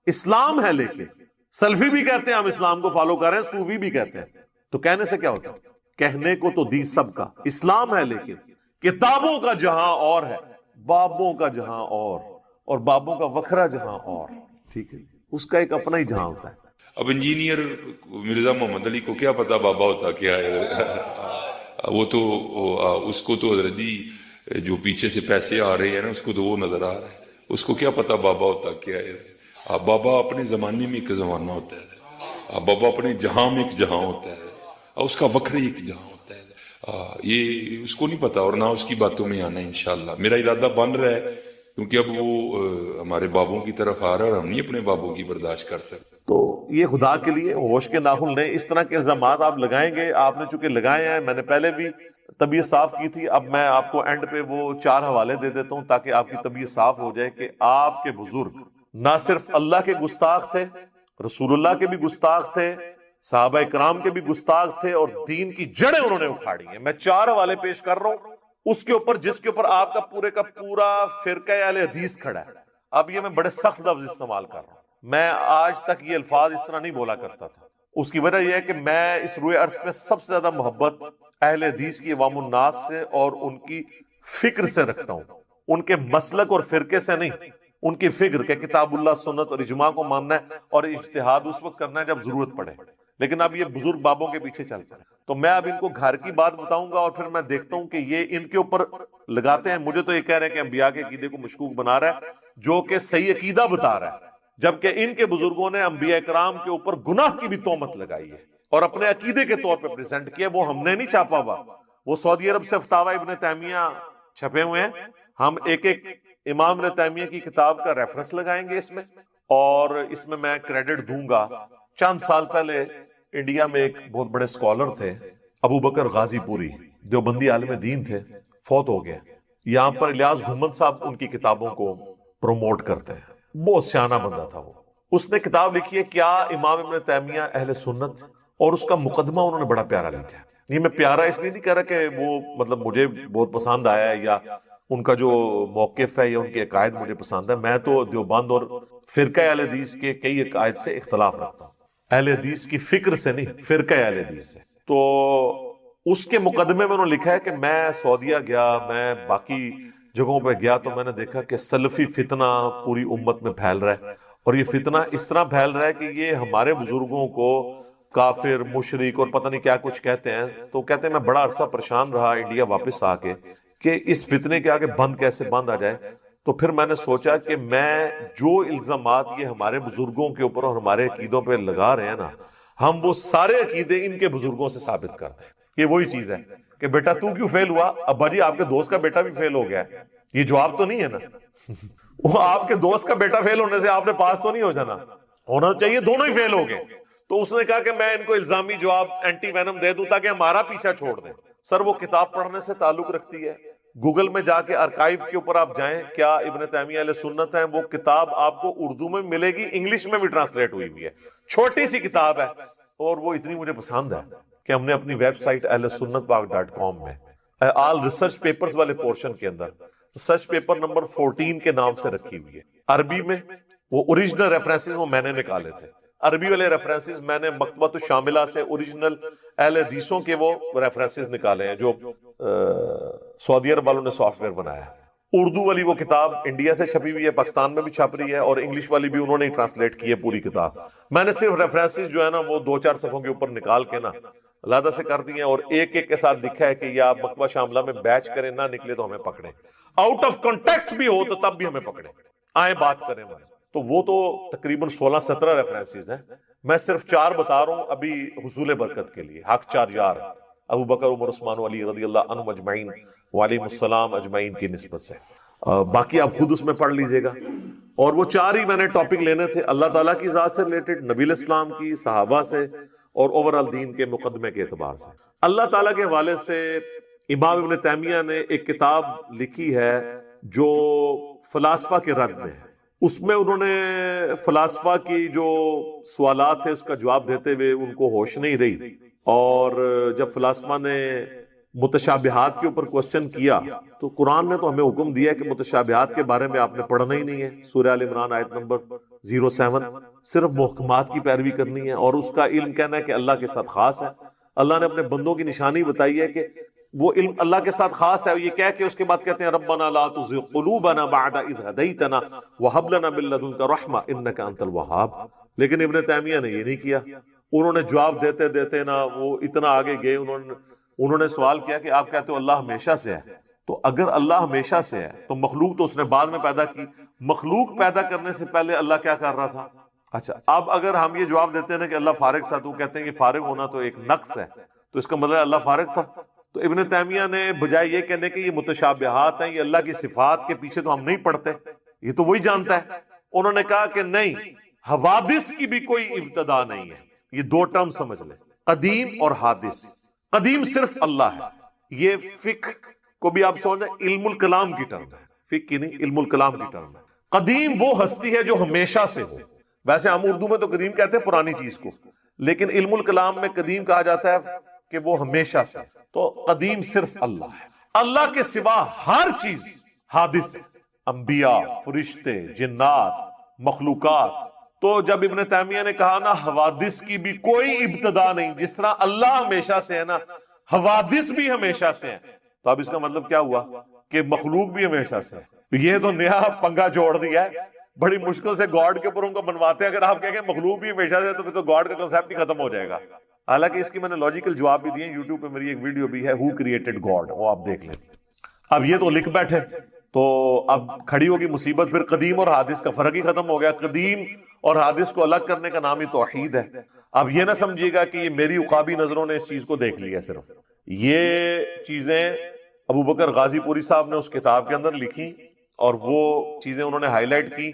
اسلام ہے، لیکن سلفی بھی کہتے ہیں ہم اسلام کو فالو کر رہے ہیں، صوفی بھی کہتے ہیں، تو کہنے سے کیا ہوتا ہے؟ کہنے کو تو دین سب کا اسلام ہے، لیکن کتابوں کا جہاں اور ہے، بابوں کا جہاں اور بابوں کا وکھرا جہاں اور۔ ٹھیک ہے، اس کا ایک اپنا ہی جہاں ہوتا ہے۔ اب انجینئر مرزا محمد علی کو کیا پتا بابا ہوتا کیا ہے؟ وہ تو اس کو تو حضرت جی جو پیچھے سے پیسے آ رہے ہیں نا، اس کو تو وہ نظر آ رہا ہے، اس کو کیا پتا بابا ہوتا کیا ہے؟ بابا اپنے زمانے میں ایک زمانہ ہوتا ہے، بابا اپنے جہاں میں ایک جہاں ہوتا ہے، اس کا وکھرے ایک جہاں ہوتا ہے، یہ اس کو نہیں پتا، اور نہ اس کی باتوں میں آنا ہے۔ انشاءاللہ میرا ارادہ بن رہا ہے، کیونکہ اب وہ ہمارے بابوں کی طرف آ رہا ہے اور ہم نہیں اپنے بابوں کی برداشت کر سکتے۔ تو یہ خدا کے لیے ہوش کے ناخن لیں، اس طرح کے الزامات آپ لگائیں گے، آپ نے چونکہ لگائے ہیں، میں نے پہلے بھی طبیعت صاف کی تھی، اب میں آپ کو اینڈ پہ وہ 4 حوالے دے دیتا ہوں تاکہ آپ کی طبیعت صاف ہو جائے کہ آپ کے بزرگ نہ صرف اللہ کے گستاخ تھے، رسول اللہ کے بھی گستاخ تھے، صحابہ اکرام کے بھی گستاخ تھے، اور دین کی جڑیں انہوں نے اکھاڑی ہیں۔ میں 4 حوالے پیش کر رہا ہوں اس کے اوپر جس کے اوپر آپ کا پورا فرقہ اہل حدیث کھڑا ہے۔ اب یہ میں بڑے سخت لفظ استعمال کر رہا ہوں، میں آج تک یہ الفاظ اس طرح نہیں بولا کرتا تھا۔ اس کی وجہ یہ ہے کہ میں اس روئے عرض پہ سب سے زیادہ محبت اہل حدیث کی عوام الناس سے اور ان کی فکر سے رکھتا ہوں، ان کے مسلک اور فرقے سے نہیں، ان کی فکر کہ کتاب اللہ، سنت اور اجماع کو ماننا ہے اور اجتہاد اس وقت کرنا ہے جب ضرورت پڑے۔ لیکن اب یہ بزرگ بابوں کے پیچھے چل پڑے، تو میں اب ان کو گھر کی بات بتاؤں گا اور پھر میں دیکھتا ہوں کہ یہ ان کے اوپر لگاتے ہیں۔ مجھے تو یہ کہہ رہے ہیں کہ انبیاء کے عقیدے کو مشکوک بنا رہا ہے، جو کہ صحیح عقیدہ بتا رہا ہے، جبکہ ان کے بزرگوں نے انبیاء کرام کے اوپر گناہ کی بھی تہمت لگائی ہے اور اپنے عقیدے کے طور پہ پریزنٹ کیا۔ وہ ہم نے نہیں چھاپا ہوا، وہ سعودی عرب سے فتاوی ابن تیمیہ چھپے ہوئے ہیں، ہم ایک امام ابن تیمیہ کی کتاب کا ریفرنس لگائیں گے اس میں، اور اس میں میں کریڈٹ دوں گا۔ چند سال پہلے انڈیا میں ایک بہت بڑے اسکالر تھے، ابو بکر غازی پوری، دیوبندی عالم دین تھے، فوت ہو گئے۔ یہاں پر الیاس گھمن صاحب ان کی کتابوں کو پروموٹ کرتے ہیں، بہت سیانہ بندہ تھا وہ۔ اس نے کتاب لکھی ہے کیا امام ابن تیمیہ اہل سنت، اور اس کا مقدمہ انہوں نے بڑا پیارا لکھا ہے۔ یہ میں پیارا اس لیے نہیں کہہ رہا کہ وہ مطلب مجھے بہت پسند آیا ہے یا ان کا جو موقف ہے یا ان کے عقائد مجھے پسند ہے، میں تو دیوبند اور فرقہ اہل حدیث کے کئی عقائد سے اختلاف رکھتا ہوں، اہل حدیث کی فکر سے نہیں، فرقہ اہل حدیث سے۔ تو اس کے مقدمے میں انہوں نے لکھا ہے کہ میں سعودیہ گیا، میں باقی جگہوں پہ گیا، تو میں نے دیکھا کہ سلفی فتنہ پوری امت میں پھیل رہا ہے، اور یہ فتنہ اس طرح پھیل رہا ہے کہ یہ ہمارے بزرگوں کو کافر، مشرک اور پتہ نہیں کیا کچھ کہتے ہیں۔ تو کہتے ہیں میں بڑا عرصہ پریشان رہا انڈیا واپس آ کے کہ اس فتنے کے آگے بند کیسے بند آ جائے۔ تو پھر میں نے سوچا کہ میں جو الزامات یہ ہمارے بزرگوں کے اوپر اور ہمارے عقیدوں پہ لگا رہے ہیں نا، ہم وہ سارے عقیدے ان کے بزرگوں سے ثابت کرتے ہیں۔ یہ وہی چیز ہے کہ بیٹا تو کیوں فیل ہوا؟ ابا جی آپ کے دوست کا بیٹا بھی فیل ہو گیا ہے، یہ جواب تو نہیں ہے نا۔ وہ آپ کے دوست کا بیٹا فیل ہونے سے آپ نے پاس تو نہیں ہو جانا، ہونا چاہیے دونوں ہی فیل ہو گئے۔ تو اس نے کہا کہ میں ان کو الزامی جواب اینٹی وینم دے دوں تاکہ ہمارا پیچھا چھوڑ دیں۔ سر وہ کتاب پڑھنے سے تعلق رکھتی ہے، گوگل میں جا کے آرکائیو کے اوپر آپ جائیں، کیا ابن تیمیہ اہل سنت ہیں، وہ کتاب آپ کو اردو میں ملے گی، انگلش میں بھی ٹرانسلیٹ ہوئی ہوئی ہے، چھوٹی سی کتاب ہے، اور وہ اتنی مجھے پسند ہے کہ ہم نے اپنی ویب سائٹ اہل سنت پاک.com میں آل ریسرچ پیپرز والے پورشن کے اندر ریسرچ پیپر نمبر 14 کے نام سے رکھی ہوئی ہے۔ عربی میں وہ اوریجنل ریفرنسز وہ میں نے نکالے تھے، عربی والے ریفرنسز میں نے مکتبۃ الشاملہ سے اوریجنل اہل حدیثوں کے وہ ریفرنسز نکالے ہیں جو سعودی عرب والوں نے سافٹ ویئر بنایا ہے۔ اردو والی وہ کتاب انڈیا سے چھپی ہوئی ہے، پاکستان میں بھی چھپ رہی ہے، اور انگلش والی بھی انہوں نے ٹرانسلیٹ کی ہے پوری کتاب۔ میں نے صرف ریفرنسز جو ہے نا وہ 2-4 صفحوں کے اوپر نکال کے نا علیحدہ سے کر دی ہیں، اور ایک ایک کے ساتھ لکھا ہے کہ یہ آپ مکتبہ شاملہ میں بیچ کریں، نہ نکلے تو ہمیں پکڑیں، آؤٹ آف کنٹیکسٹ بھی ہو تو تب بھی ہمیں پکڑیں، آئیں بات کریں ہمارے۔ تو وہ تو تقریباً 16-17 ریفرنسز ہیں، میں صرف 4 بتا رہا ہوں ابھی حصول برکت کے لیے۔ حق 4 یار، ابو بکر، عمر، عثمان و علی رضی اللہ عنہم اجمعین وعلیہم السلام اجمعین کی نسبت سے۔ باقی آپ خود اس میں پڑھ لیجئے گا، اور وہ 4 ہی میں نے ٹاپک لینے تھے، اللہ تعالیٰ کی ذات سے ریلیٹڈ، نبی علیہ السلام کی، صحابہ سے، اور اوورال دین کے مقدمے کے اعتبار سے۔ اللہ تعالیٰ کے حوالے سے امام ابن تیمیہ نے ایک کتاب لکھی ہے جو فلاسفہ کے رد میں ہے، اس میں انہوں نے فلاسفہ کی جو سوالات تھے اس کا جواب دیتے ہوئے ان کو ہوش نہیں رہی، اور جب فلاسفہ نے متشابہات کے اوپر کوسچن کیا تو قرآن نے تو ہمیں حکم دیا کہ متشابہات کے بارے میں آپ نے پڑھنا ہی نہیں ہے، سورہ آل عمران آیت نمبر 07، صرف محکمات کی پیروی کرنی ہے، اور اس کا علم کہنا ہے کہ اللہ کے ساتھ خاص ہے۔ اللہ نے اپنے بندوں کی نشانی بتائی ہے کہ وہ علم اللہ کے ساتھ خاص ہے، یہ کہہ کے اس کے بعد کہتے ہیں ربنا لا تزغ قلوبنا بعد اذ ہدیتنا وہب لنا من لدنک رحمہ انک انت الوہاب۔ لیکن ابن تیمیہ نے یہ نہیں کیا، انہوں نے جواب دیتے دیتے نا وہ اتنا آگے گئے، انہوں نے سوال کیا کہ آپ کہتے ہو اللہ ہمیشہ سے ہے، تو اگر اللہ ہمیشہ سے ہے تو مخلوق تو اس نے بعد میں پیدا کی، مخلوق پیدا کرنے سے پہلے اللہ کیا کر رہا تھا؟ اچھا، اب اگر ہم یہ جواب دیتے ہیں کہ اللہ فارغ تھا، تو کہتے ہیں کہ فارغ ہونا تو ایک نقص ہے، تو اس کا مطلب اللہ فارغ تھا۔ تو ابن تیمیہ نے بجائے یہ کہنے کہ یہ متشابہات ہیں، یہ اللہ کی صفات کے پیچھے تو ہم نہیں پڑھتے، یہ تو وہی جانتا ہے، انہوں نے کہا کہ نہیں، حوادث کی بھی کوئی ابتدا نہیں ہے۔ یہ دو ٹرم سمجھ لیں، قدیم اور حادث۔ قدیم صرف اللہ ہے، یہ فقہ کو بھی آپ سمجھیں علم الکلام کی ٹرم ہے، فقہ کی نہیں، علم الکلام کی ٹرم ہے۔ قدیم وہ ہستی ہے جو ہمیشہ سے ہو، ویسے ہم اردو میں تو قدیم کہتے ہیں پرانی چیز کو، لیکن علم الکلام میں قدیم کہا جاتا ہے کہ وہ ہمیشہ سے، تو قدیم صرف اللہ ہے۔ اللہ کے سوا ہر چیز حادث ہے، انبیاء، فرشتے، جنات، مخلوقات۔ تو جب ابن تیمیہ نے کہا نا حوادث کی بھی کوئی ابتدا نہیں، جس طرح اللہ ہمیشہ سے ہے نا حوادث بھی ہمیشہ سے ہیں، تو اب اس کا مطلب کیا ہوا کہ مخلوق بھی ہمیشہ سے ہے۔ یہ تو نیا پنگا جوڑ دیا ہے، بڑی مشکل سے گاڈ کے اوپر ان کو بنواتے ہیں۔ اگر آپ کہیں گے مخلوق بھی ہمیشہ سے تو پھر تو گاڈ کا کنسیپٹ ہی ختم ہو جائے گا۔ حالانکہ اس کی میں نے لاجیکل جواب بھی دیے، یوٹیوب پہ میری ایک ویڈیو بھی ہے، ہو کریٹڈ گاڈ، وہ آپ دیکھ لیں۔ اب یہ تو لکھ بیٹھے، تو اب کھڑی ہوگی مصیبت، پھر قدیم اور حادث کا فرق ہی ختم ہو گیا۔ قدیم اور حادث کو الگ کرنے کا نام ہی توحید ہے۔ اب یہ نہ سمجھیے گا کہ یہ میری عقابی نظروں نے اس چیز کو دیکھ لیا، صرف یہ چیزیں ابو بکر غازی پوری صاحب نے اس کتاب کے اندر لکھی، اور وہ چیزیں انہوں نے ہائی لائٹ کی۔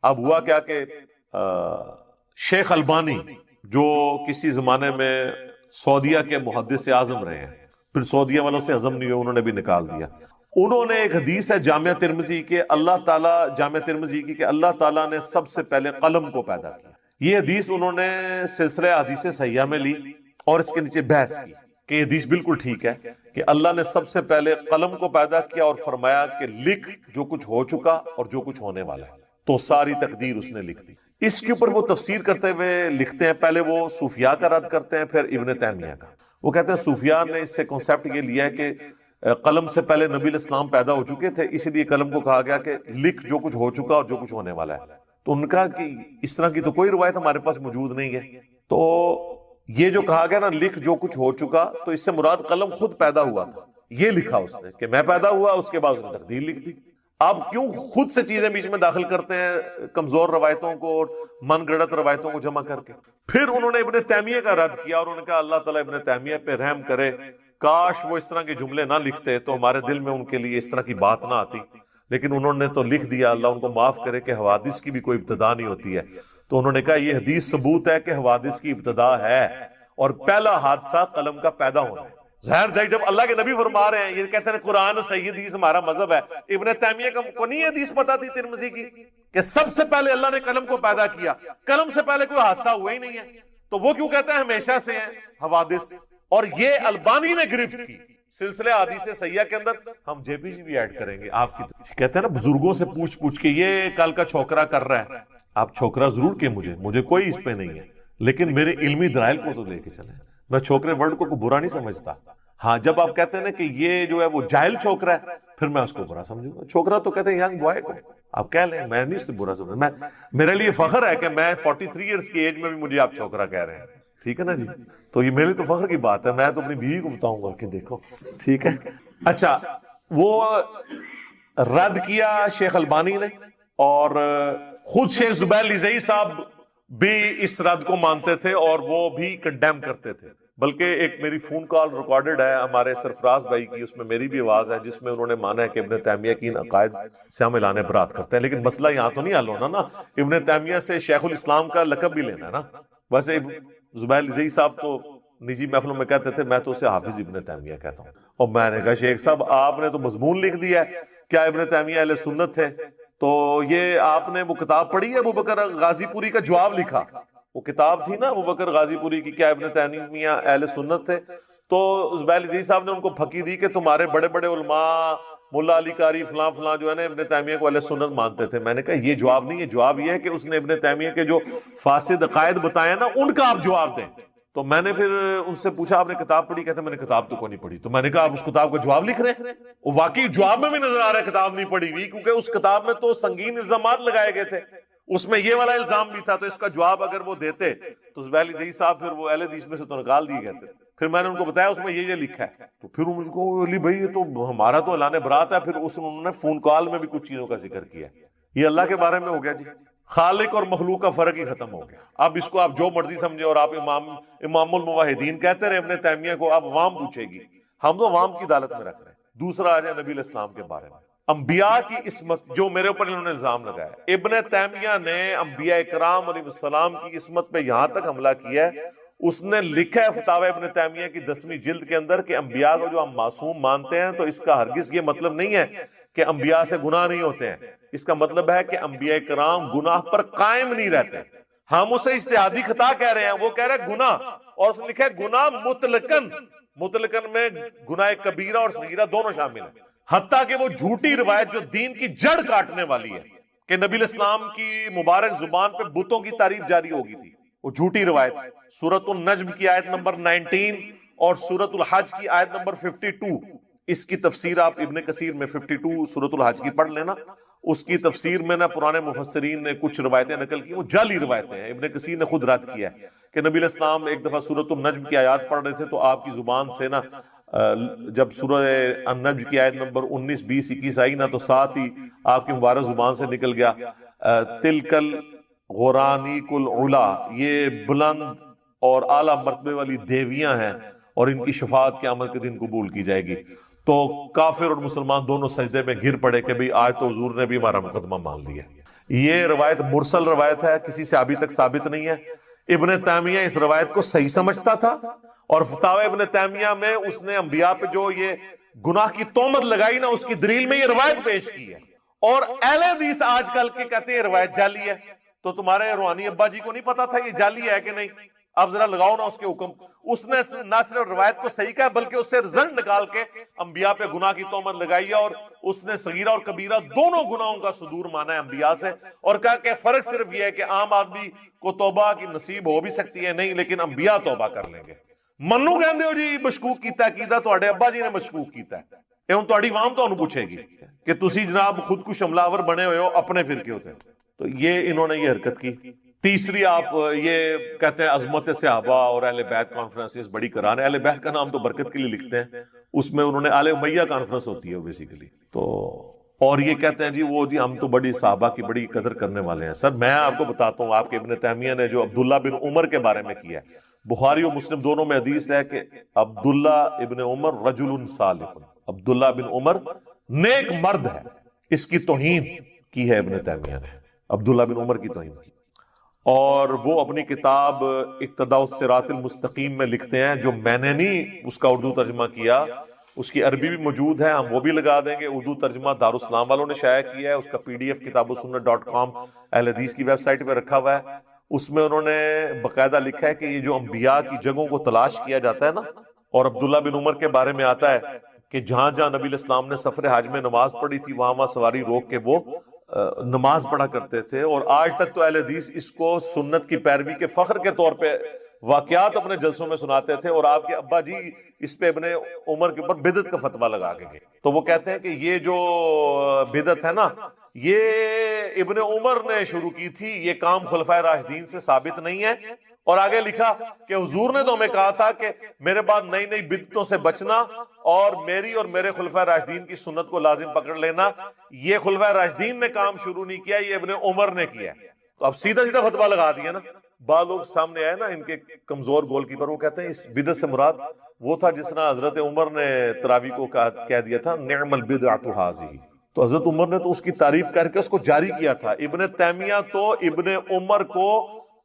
اب ہوا کیا کہ شیخ البانی جو کسی زمانے میں سعودیہ کے محدث اعظم رہے ہیں، پھر سعودیہ والوں سے ہضم نہیں ہوئے، انہوں نے بھی نکال دیا۔ انہوں نے ایک حدیث ہے جامعہ ترمذی کے، اللہ تعالیٰ جامعہ ترمذی کی، کہ اللہ تعالیٰ نے سب سے پہلے قلم کو پیدا کیا۔ یہ حدیث انہوں نے سلسلہ حدیث صحیحہ میں لی اور اس کے نیچے بحث کی کہ یہ حدیث بالکل ٹھیک ہے کہ اللہ نے سب سے پہلے قلم کو پیدا کیا اور فرمایا کہ لکھ جو کچھ ہو چکا اور جو کچھ ہونے والا ہے، تو ساری تقدیر اس نے لکھ دی۔ اس کے اوپر وہ تفسیر کرتے ہوئے لکھتے ہیں، پہلے وہ صوفیاء کا رد کرتے ہیں، پھر ابن تیمیہ کا۔ وہ کہتے ہیں صوفیاء نے اس سے کنسیپٹ یہ لیا ہے کہ قلم سے پہلے نبی علیہ السلام پیدا ہو چکے تھے، اسی لیے قلم کو کہا گیا کہ لکھ جو کچھ ہو چکا اور جو کچھ ہونے والا ہے۔ تو ان کا کہ اس طرح کی تو کوئی روایت ہمارے پاس موجود نہیں ہے۔ تو یہ جو کہا گیا نا لکھ جو کچھ ہو چکا، تو اس سے مراد قلم خود پیدا ہوا تھا، یہ لکھا اس نے کہ میں پیدا ہوا، اس کے بعد اس نے تقدیر لکھ دی۔ آپ کیوں خود سے چیزیں بیچ میں داخل کرتے ہیں کمزور روایتوں کو اور من گڑت روایتوں کو جمع کر کے؟ پھر انہوں نے ابن تیمیہ کا رد کیا اور انہوں نے کہا اللہ تعالیٰ ابن تیمیہ پہ رحم کرے، کاش وہ اس طرح کے جملے نہ لکھتے تو ہمارے دل میں ان کے لیے اس طرح کی بات نہ آتی، لیکن انہوں نے تو لکھ دیا، اللہ ان کو معاف کرے، کہ حوادث کی بھی کوئی ابتدا نہیں ہوتی ہے۔ تو انہوں نے کہا یہ حدیث ثبوت ہے کہ حوادث کی ابتدا ہے، اور پہلا حادثہ قلم کا پیدا ہونا ہے۔ ظاہر ہے جب اللہ کے نبی فرما رہے ہیں، یہ کہتے ہیں قرآن صحیح حدیث ہمارا مذہب ہے، ابن تیمیہ کو نہیں حدیث پتہ تھی ترمذی کی کہ سب سے پہلے اللہ نے قلم کو پیدا کیا، قلم سے پہلے کوئی حادثہ ہوا ہی نہیں ہے، تو وہ کیوں کہتے ہیں ہمیشہ سے ہیں حوادث؟ اور یہ البانی نے گرفت کی سلسلہ حدیث صحیحہ کے اندر، ہم جے پی جی بھی ایڈ کریں گے آپ کی۔ کہتے ہیں نا بزرگوں سے پوچھ پوچھ کے یہ کل کا چھوکرا کر رہا ہے، آپ چھوکرا ضرور کہ مجھے کوئی اس پہ نہیں ہے، لیکن میرے علمی دلائل کو تو لے کے چلیں۔ میں چھوکرے ورڈ کو برا نہیں سمجھتا، ہاں جب آپ کہتے ہیں نا کہ یہ جو ہے وہ جاہل چھوکرا ہے، پھر میں اس کو برا سمجھوں گا۔ چھوکرا تو کہتے ہیں ینگ بوائے کو، آپ کہہ لیں، میں نہیں اس سے برا سمجھتا، میرے لیے فخر ہے کہ میں 43 ایئرس کی ایج میں بھی مجھے آپ چھوکرا کہہ رہے ہیں، ٹھیک ہے نا جی؟ تو یہ میرے تو فخر کی بات ہے، میں تو اپنی بیوی کو بتاؤں گا کہ دیکھو، ٹھیک ہے۔ اچھا، وہ رد کیا شیخ البانی نے، اور خود شیخ زبیر لزئی صاحب بھی اس رد کو مانتے تھے اور وہ بھی کنڈیم کرتے تھے۔ بلکہ ایک میری فون کال ریکارڈڈ ہے ہمارے سرفراز بھائی کی، اس میں میری بھی آواز ہے، جس میں انہوں نے مانا ہے کہ ابن تیمیہ کی ان عقائد سے ہم اعلان برات کرتے ہیں، لیکن مسئلہ یہاں تو نہیں حل ہونا نا، ابن تیمیہ سے شیخ الاسلام کا لقب بھی لینا ہے نا۔ ویسے زبیر لزئی صاحب تو نجی محفلوں میں کہتے تھے میں تو اسے حافظ ابن تیمیہ کہتا ہوں، اور میں نے کہا شیخ صاحب آپ نے تو مضمون لکھ دیا ہے، کیا ابن تیمیہ اہل سنت تھے؟ تو یہ آپ نے وہ کتاب پڑھی ہے ابو بکر غازی پوری کا جواب لکھا، وہ کتاب تھی نا ابو بکر غازی پوری کی، کیا ابن تیمیہ اہل سنت تھے، تو زبیر عزیز صاحب نے ان کو پھکی دی کہ تمہارے بڑے بڑے علماء ملا علی قاری فلاں فلاں جو ہے نا ابن تیمیہ کو اہل سنت مانتے تھے. میں نے کہا یہ جواب نہیں ہے، جواب یہ ہے کہ اس نے ابن تیمیہ کے جو فاسد عقائد بتائے نا ان کا آپ جواب دیں. تو میں نے پھر ان سے پوچھا آپ نے کتاب پڑھی؟ کہتے میں نے کتاب تو کوئی نہیں پڑھی. تو میں نے کہا آپ اس کتاب کا جواب لکھ رہے ہیں؟ وہ واقعی جواب میں بھی نظر آ رہا ہے کتاب نہیں پڑھی ہوئی، کیونکہ اس کتاب میں تو سنگین الزامات لگائے گئے تھے، اس میں یہ والا الزام بھی تھا. تو اس کا جواب اگر وہ دیتے تو زبیر علی صاحب پھر وہ اہل حدیث میں سے تو نکال دیے گئے تھے. پھر میں نے ان کو بتایا اس میں یہ لکھا ہے، تو پھر مجھ کو علی بھائی یہ تو ہمارا تو اعلان برات ہے. پھر انہوں نے فون کال میں بھی کچھ چیزوں کا ذکر کیا. یہ اللہ کے بارے میں ہو گیا جی، خالق اور مخلوق کا فرق ہی ختم ہو گیا. اب اس کو آپ جو مرضی سمجھے، اور آپ امام الموحدین کہتے رہے ابن تیمیہ کو، اب عوام پوچھے گی، ہم تو عوام کی عدالت میں رکھ رہے ہیں. دوسرا آ جائے نبی علیہ السلام کے بارے میں، انبیاء کی عصمت جو میرے اوپر انہوں نے الزام لگایا. ابن تیمیہ نے انبیاء کرام علیہ السلام کی عصمت پہ یہاں تک حملہ کیا ہے، اس نے لکھا ہے فتاوی ابن تیمیہ کی 10ویں جلد کے اندر کہ انبیاء کو جو ہم معصوم مانتے ہیں تو اس کا ہرگز یہ مطلب نہیں ہے کہ انبیاء سے گناہ نہیں ہوتے ہیں. اس کا مطلب ہے کہ انبیاء کرام گناہ پر قائم نہیں رہتے. ہم اسے اجتہادی خطا کہہ رہے ہیں، وہ کہہ رہے ہیں گناہ، اور اس نے لکھا ہے گناہ مطلقاً میں گناہ کبیرہ اور صغیرہ دونوں شامل ہیں. حتیٰ کہ وہ جھوٹی روایت جو دین کی جڑ کاٹنے والی ہے کہ نبی علیہ السلام کی مبارک زبان پہ بتوں کی تعریف جاری ہو گئی تھی، وہ جھوٹی روایت سورۃ النجم کی آیت نمبر 19 اور سورۃ الحج کی آیت نمبر 52، اس کی تفسیر آپ ابن کثیر میں 52 سورۃ الحج کی پڑھ لینا. اس کی تفسیر میں نا پرانے مفسرین نے کچھ روایتیں نقل کی، وہ جعلی روایتیں ہیں. ابن کثیر نے خود رد کیا ہے کہ نبی علیہ السلام ایک دفعہ سورۃ النجم کی آیات پڑھ رہے تھے تو آپ کی زبان سے نا جب سورہ النجم کی آیت نمبر 19 20 21 آئی نا تو ساتھ ہی آپ کی مبارک زبان سے نکل گیا تلکل غورانیک العلا، یہ بلند اور اعلیٰ مرتبے والی دیویاں ہیں اور ان کی شفاعت قیامت کے دن قبول کی جائے گی. تو کافر اور مسلمان دونوں سجدے میں گر پڑے کہ بھئی آج تو حضور نے بھی ہمارا مقدمہ مان لیا. یہ روایت مرسل روایت ہے، کسی سے ابھی تک ثابت نہیں ہے. ابن تیمیہ اس روایت کو صحیح سمجھتا تھا، اور فتاوی ابن تیمیہ میں اس نے انبیاء پہ جو یہ گناہ کی تہمت لگائی نا اس کی دلیل میں یہ روایت پیش کی ہے. اور اہل حدیث آج کل کے کہتے ہیں یہ روایت جعلی ہے. تو تمہارے روحانی ابا جی کو نہیں پتا تھا یہ جعلی ہے کہ نہیں؟ اب ذرا لگاؤ نا اس کے حکم. اس نے نہ صرف روایت کو صحیح کہا بلکہ اس سے رزلٹ نکال کے انبیاء پہ گناہ کی تہمت لگائی ہے، اور اس نے صغیرہ اور کبیرہ دونوں گناہوں کا صدور مانا ہے انبیاء سے، اور کہا کہ فرق صرف یہ ہے کہ عام آدمی کو توبہ کی نصیب ہو بھی سکتی ہے نہیں، لیکن انبیاء توبہ کر لیں گے. منو کہندے ہو جی مشکوک کیتا کیتا تواڈے ابا جی نے مشکوک کیتا ہے، یہ ہن تواڈی عوام تانوں پوچھے گی کہ تسی جناب خود کش حملہ آور بنے ہوئے ہو اپنے فرقے ہوتے ہیں. تو یہ انہوں نے یہ حرکت کی. تیسری آپ یہ کہتے ہیں عظمت صحابہ اور اہل بیت کانفرنسز بڑی کران ہے. اہل بیت کا نام تو برکت کے لیے لکھتے ہیں، اس میں انہوں نے آل امیہ کانفرنس ہوتی ہے بیسیکلی. تو اور یہ کہتے ہیں جی وہ جی ہم تو بڑی صحابہ کی بڑی قدر کرنے والے ہیں. سر میں آپ کو بتاتا ہوں، آپ کے ابن تیمیہ نے جو عبداللہ بن عمر کے بارے میں کیا ہے، بخاری و مسلم دونوں میں حدیث ہے کہ عبداللہ ابن عمر رجل صالح، عبداللہ بن عمر نیک مرد ہے. اس کی توہین کی ہے ابن تیمیہ نے، عبداللہ بن عمر کی توہین کی. اور وہ اپنی کتاب اقتداء الصراط المستقیم میں لکھتے ہیں، جو میں نے نہیں اس کا اردو ترجمہ کیا، اس کی عربی بھی موجود ہے، ہم وہ بھی لگا دیں گے. اردو ترجمہ دارالاسلام والوں نے شائع کیا ہے، اس کا PDF kitabussunnah.com اہل حدیث کی ویب سائٹ پہ رکھا ہوا ہے. اس میں انہوں نے باقاعدہ لکھا ہے کہ یہ جو انبیاء کی جگہوں کو تلاش کیا جاتا ہے نا، اور عبداللہ بن عمر کے بارے میں آتا ہے کہ جہاں جہاں نبی علیہ السلام نے سفر حج میں نماز پڑھی تھی وہاں سواری روک کے وہ نماز پڑھا کرتے تھے. اور آج تک تو اہل حدیث اس کو سنت کی پیروی کے فخر کے طور پہ واقعات اپنے جلسوں میں سناتے تھے. اور آپ کے ابا جی اس پہ ابن عمر کے اوپر بدعت کا فتویٰ لگا کے گئے. تو وہ کہتے ہیں کہ یہ جو بدعت ہے نا یہ ابن عمر نے شروع کی تھی، یہ کام خلفائے راشدین سے ثابت نہیں ہے. اور آگے لکھا کہ حضور نے تو ہمیں کہا تھا کہ میرے بعد نئی نئی بدعتوں سے بچنا اور میری اور میرے خلفائے راشدین کی سنت کو لازم پکڑ لینا. یہ خلفائے راشدین نے کام شروع نہیں کیا، یہ ابن عمر نے کیا. تو اب سیدھا سیدھا فتویٰ لگا دیا نا. بعض لوگ سامنے آئے نا ان کے کمزور گول کیپر، وہ کہتے ہیں اس بدعت سے مراد وہ تھا جس طرح حضرت عمر نے تراویح کو کہہ دیا تھا نعم البدعۃ ھذہ. تو حضرت عمر نے تو اس کی تعریف کر کے اس کو جاری کیا تھا. ابن تیمیہ تو ابن عمر کو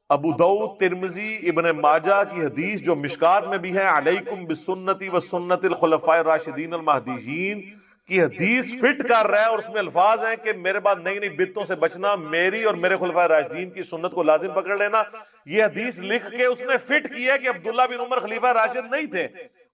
ابو داؤد، ترمذی، ابن ماجہ کی حدیث جو مشکات میں بھی ہے، علیکم بسنتی و سنت الخلفاء الراشدین المہدیین کی حدیث فٹ کر رہا ہے اور اس میں الفاظ ہیں کہ میرے بعد نئی نئی بدعتوں سے بچنا، میری اور میرے خلفائے راشدین کی سنت کو لازم پکڑ لینا. یہ حدیث لکھ کے اس نے فٹ کیا کہ عبداللہ بن عمر خلیفہ راشد نہیں تھے،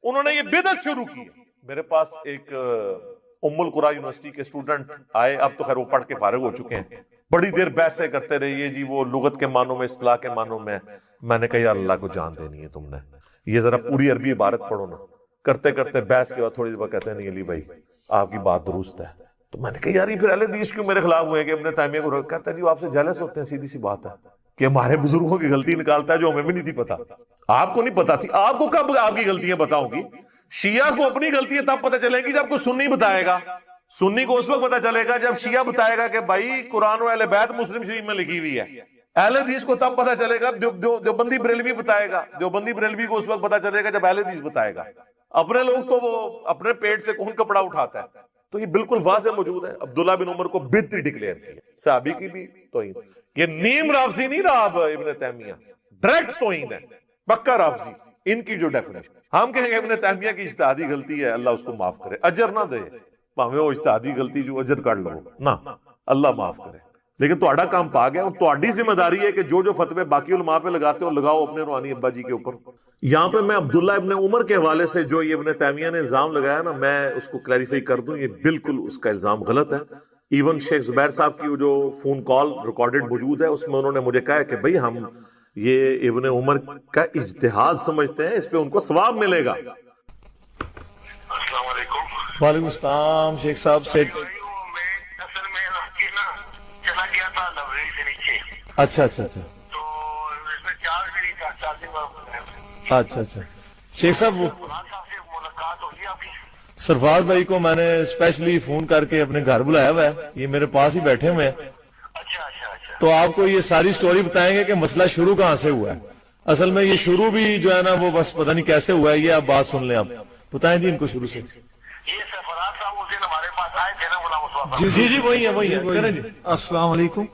انہوں نے یہ بدعت شروع کی. میرے پاس ایک ام القریٰ یونیورسٹی کے اسٹوڈنٹ آئے، اب تو خیر وہ پڑھ کے فارغ ہو چکے ہیں، بڑی دیر بحثیں کرتے رہے، یہ جی وہ لغت کے معنوں میں، اصطلاح کے معنوں میں. میں نے کہا یار اللہ کو جان دینی ہے تم نے، یہ ذرا پوری عربی عبارت پڑھو نا. کرتے کرتے بحث کے بعد تھوڑی دیر بعد کہتے ہیں نہیں علی بھائی آپ کی بات درست ہے. تو میں نے کہا یار یہ پھر اہل حدیث کیوں میرے خلاف ہوئے کہ ابن تیمیہ کو کہتا ہے جی آپ سے جیلس ہوتے ہیں، سیدھی سی بات ہے کہ ہمارے بزرگوں کی غلطی نکالتا ہے جو ہمیں بھی نہیں تھی پتا. آپ کو نہیں پتا تھی، آپ کو کب آپ کی غلطیاں بتاؤں گی؟ شیعہ کو اپنی غلطیاں تب پتہ چلے گی جب کوئی سنی بتائے گا. سنی کو اس وقت پتہ چلے گا جب شیعہ بتائے گا کہ بھائی قرآن و اہل بیت مسلم شریف میں لکھی ہوئی ہے. اہل حدیث کو تب پتہ چلے گا، دیوبندی بریلوی بتائے گا، دیوبندی بریلوی کو اس وقت پتہ چلے گا جب اہل حدیث بتائے گا. اپنے لوگ تو وہ اپنے پیٹ سے کون کپڑا اٹھاتا ہے. تو یہ بالکل واضح موجود ہے. عبداللہ بن عمر کو بدعی ڈکلیئر کیا، صحابی کی بھی توہین. یہ نیم رافضی نہیں رہا اب ابن تیمیہ، ڈائریکٹ توہین ہے، پکا رافضی. ان کی جو ڈیفینیشن ہم کہیں گے ابن تیمیہ کی اجتہادی غلطی ہے، اللہ اس کو معاف کرے، اجر نہ دے، ہمیں وہ اجتہادی غلطی جو اجر کر لو نہ، اللہ معاف کرے. لیکن تہاڈا کام پا گیا، اور تہاڈی ذمہ داری ہے کہ جو جو فتوے باقی علماء پہ لگاتے ہو لگاؤ اپنے روحانی ابا جی کے اوپر. یہاں پہ میں عبداللہ ابن عمر کے حوالے سے جو یہ ابن تیمیہ نے الزام لگایا نا، میں اس کو کلیریفائی کر دوں، یہ بالکل اس کا الزام غلط ہے. ایون شیخ زبیر صاحب کی جو فون کال ریکارڈڈ موجود ہے اس میں انہوں نے مجھے کہا کہ بھئی ہم یہ ابن عمر کا اجتہاد سمجھتے ہیں، اس پہ ان کو ثواب ملے گا. السلام علیکم. وعلیکم السلام شیخ صاحب سے. میں اصل میں چلا گیا تھا لبریل سے نیچے، اچھا اچھا اچھا تو اس میں چارج بھی نہیں تھا، چارجنگ. اچھا اچھا شیخ صاحب، وہ قرآن صاحب سے ملاقات ہوئی آپ کی؟ سرفراز بھائی کو میں نے اسپیشلی فون کر کے اپنے گھر بلایا ہوا ہے، یہ میرے پاس ہی بیٹھے ہوئے ہیں. اچھا اچھا اچھا. تو آپ کو یہ ساری سٹوری بتائیں گے کہ مسئلہ شروع کہاں سے ہوا ہے. اصل میں یہ شروع بھی جو ہے نا وہ بس پتہ نہیں کیسے ہوا ہے، یہ آپ بات سن لیں. آپ بتائیں جی ان کو شروع سے. یہ سرفراز صاحب اس دن ہمارے پاس آئے تھے نا غلام مصطفیٰ. جی جی وہی ہے کریں جی. السلام علیکم.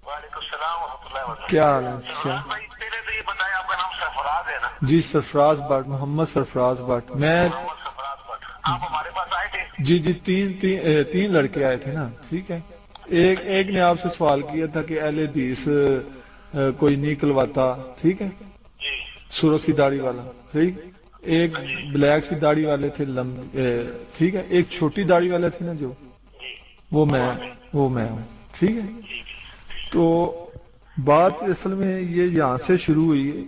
وعلیکم السلام ورحمۃ اللہ وبرکاتہ. کیا حال ہے؟ سرفراز بھائی پہلے تو یہ بتائیں آپ کا نام سرفراز ہے نا؟ جی سرفراز بٹ، محمد سرفراز بٹ. میں محمد سرفراز بٹ. آپ ہمارے پاس آئے تھے؟ جی تین لڑکے آئے تھے نا، ٹھیک ہے. ایک نے آپ سے سوال کیا تھا کہ اہل حدیث کوئی نہیں کلواتا، ٹھیک ہے، جی سرخ سی داڑھی والا، ٹھیک. ایک بلیک سی داڑھی والے تھے ٹھیک ہے. ایک چھوٹی داڑھی والے تھے نا جو، وہ میں ہوں، ٹھیک ہے. تو بات اصل میں یہ یہاں سے شروع ہوئی.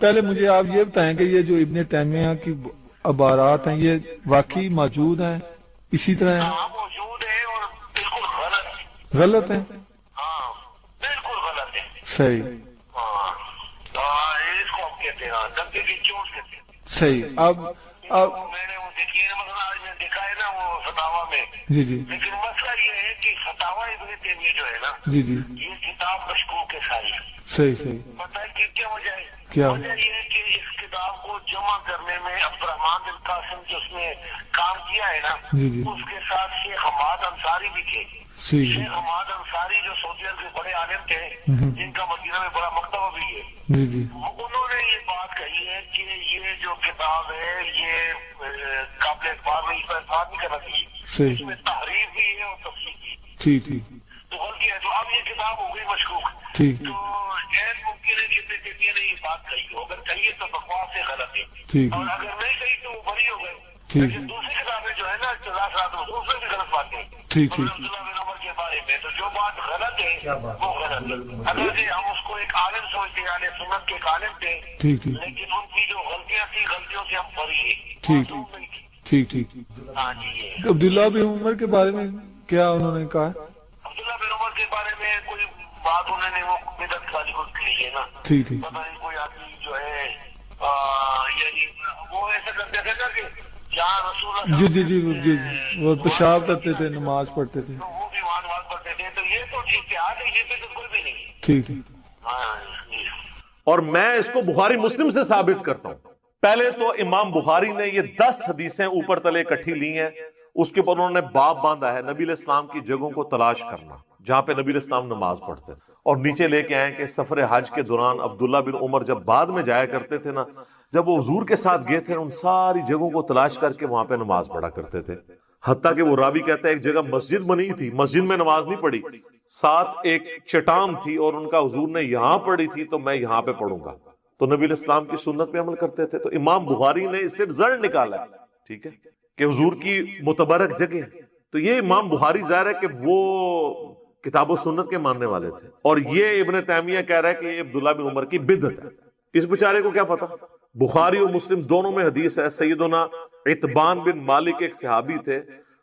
پہلے مجھے آپ یہ بتائیں کہ یہ جو ابن تیمیہ کی عبارات ہیں یہ واقعی موجود ہیں اسی طرح ہیں؟ ہاں موجود ہے اور بالکل غلط ہیں؟ ہاں بالکل غلط ہے. صحیح ہاں اس کو ہم کہتے ہیں دبے کی چوٹ کہتے ہیں. صحیح. اب میں نے وہ دیکھی ہے مثلا آج میں دیکھا ہے نا وہ فتاوا میں. جی لیکن مسئلہ یہ ہے کہ فتاوا ابن تیمیہ جو ہے نا، جی یہ کتاب مشکوک ہے ساری. صحیح. پتہ ہے کہ کیا وجہ ہے؟ کیا وجہ یہ ہے کہ اس کتاب کو جمع کرنے میں عبد الرحمان بن قاسم جو اس نے کام کیا ہے نا، جی اس کے ساتھ شیخ حماد انصاری بھی تھے. صحیح. شیخ حماد انصاری جو سعودی عرب کے بڑے عالم تھے، جن کا مدینہ میں بڑا مکتبہ بھی ہے، جی انہوں نے یہ بات کہی ہے کہ یہ جو کتاب ہے یہ قابل اعتبار میں اس پر اعتماد نہیں کرنا چاہیے. صحیح. اس میں تحریف بھی ہے اور تفصیل بھی ہے. ٹھیک. تو غلطی ہے. تو اب یہ کتاب ہو گئی مشکوک. ٹھیک. تو غیر ممکن ہے کہ ابن تیمیہ نے یہ بات کہی ہو. اگر کہیے تو بکواس سے غلط ہے، ٹھیک. اور اگر نہیں کہی تو وہ بری ہو گئے. ٹھیک. لیکن دوسری کتابیں جو ہے نا اس میں بھی غلط باتیں. ٹھیک. عبداللہ بن عمر کے بارے میں تو جو بات غلط ہے وہ غلط ہے. اگر ہم اس کو ایک عالم سمجھتے ہیں، یعنی سنت کے ایک عالم تھے، ٹھیک. لیکن ان کی جو غلطیاں تھی غلطیوں سے ہم بری ہیں. ٹھیک. معصوم نہیں تھی. ٹھیک. ہاں جی. یہ تو عبداللہ بن عمر کے بارے میں کیا انہوں نے کہا؟ عبداللہ بن عمر کے بارے میں کوئی بات انہوں نے وہ بدعت والی کو کی ہے نا. ٹھیک. پتہ نہیں کوئی آدمی جو ہے یعنی وہ ایسا کرتے تھے نا کہ جہاں رسول اللہ جی وہ پیشاب کرتے تھے، نماز پڑھتے تھے. تو وہ بھی وہاں نماز پڑھتے تھے. تو یہ تو اتحاد ہے، یہ تو کوئی بھی نہیں. ٹھیک. ہاں جی. اور میں اس کو بخاری مسلم سے ثابت کرتا ہوں. پہلے تو امام بخاری نے یہ 10 حدیثیں اوپر تلے اکٹھی لی ہیں، اس کے اوپر انہوں نے باب باندھا ہے نبی علیہ السلام کی جگہوں کو تلاش کرنا جہاں پہ نبی علیہ السلام نماز پڑھتے ہیں، اور نیچے لے کے آئے کہ سفر حج کے دوران عبداللہ بن عمر جب بعد میں جایا کرتے تھے نا، جب وہ حضور کے ساتھ گئے تھے ان ساری جگہوں کو تلاش کر کے وہاں پہ نماز پڑھا کرتے تھے. حتیٰ کہ وہ راوی کہتا ہے ایک جگہ مسجد بنی تھی، مسجد میں نماز نہیں پڑھی، ساتھ ایک چٹان تھی اور ان کا حضور نے یہاں پڑھی تھی تو میں یہاں پہ پڑھوں گا. تو نبی علیہ السلام کی سنت پہ عمل کرتے تھے. تو امام بخاری نے اس سے رزلٹ نکالا ہے، ٹھیک ہے، کہ حضور کی متبرک جگہ ہے. تو یہ امام بخاری ظاہر ہے کہ وہ کتاب و سنت کے ماننے والے تھے، اور یہ ابن تیمیہ کہہ رہا ہے کہ یہ عبداللہ بن عمر کی بدعت ہے. اس بیچارے کو کیا پتا؟ بخاری اور مسلم دونوں میں حدیث ہے. سیدنا عتبان بن مالک ایک صحابی تھے،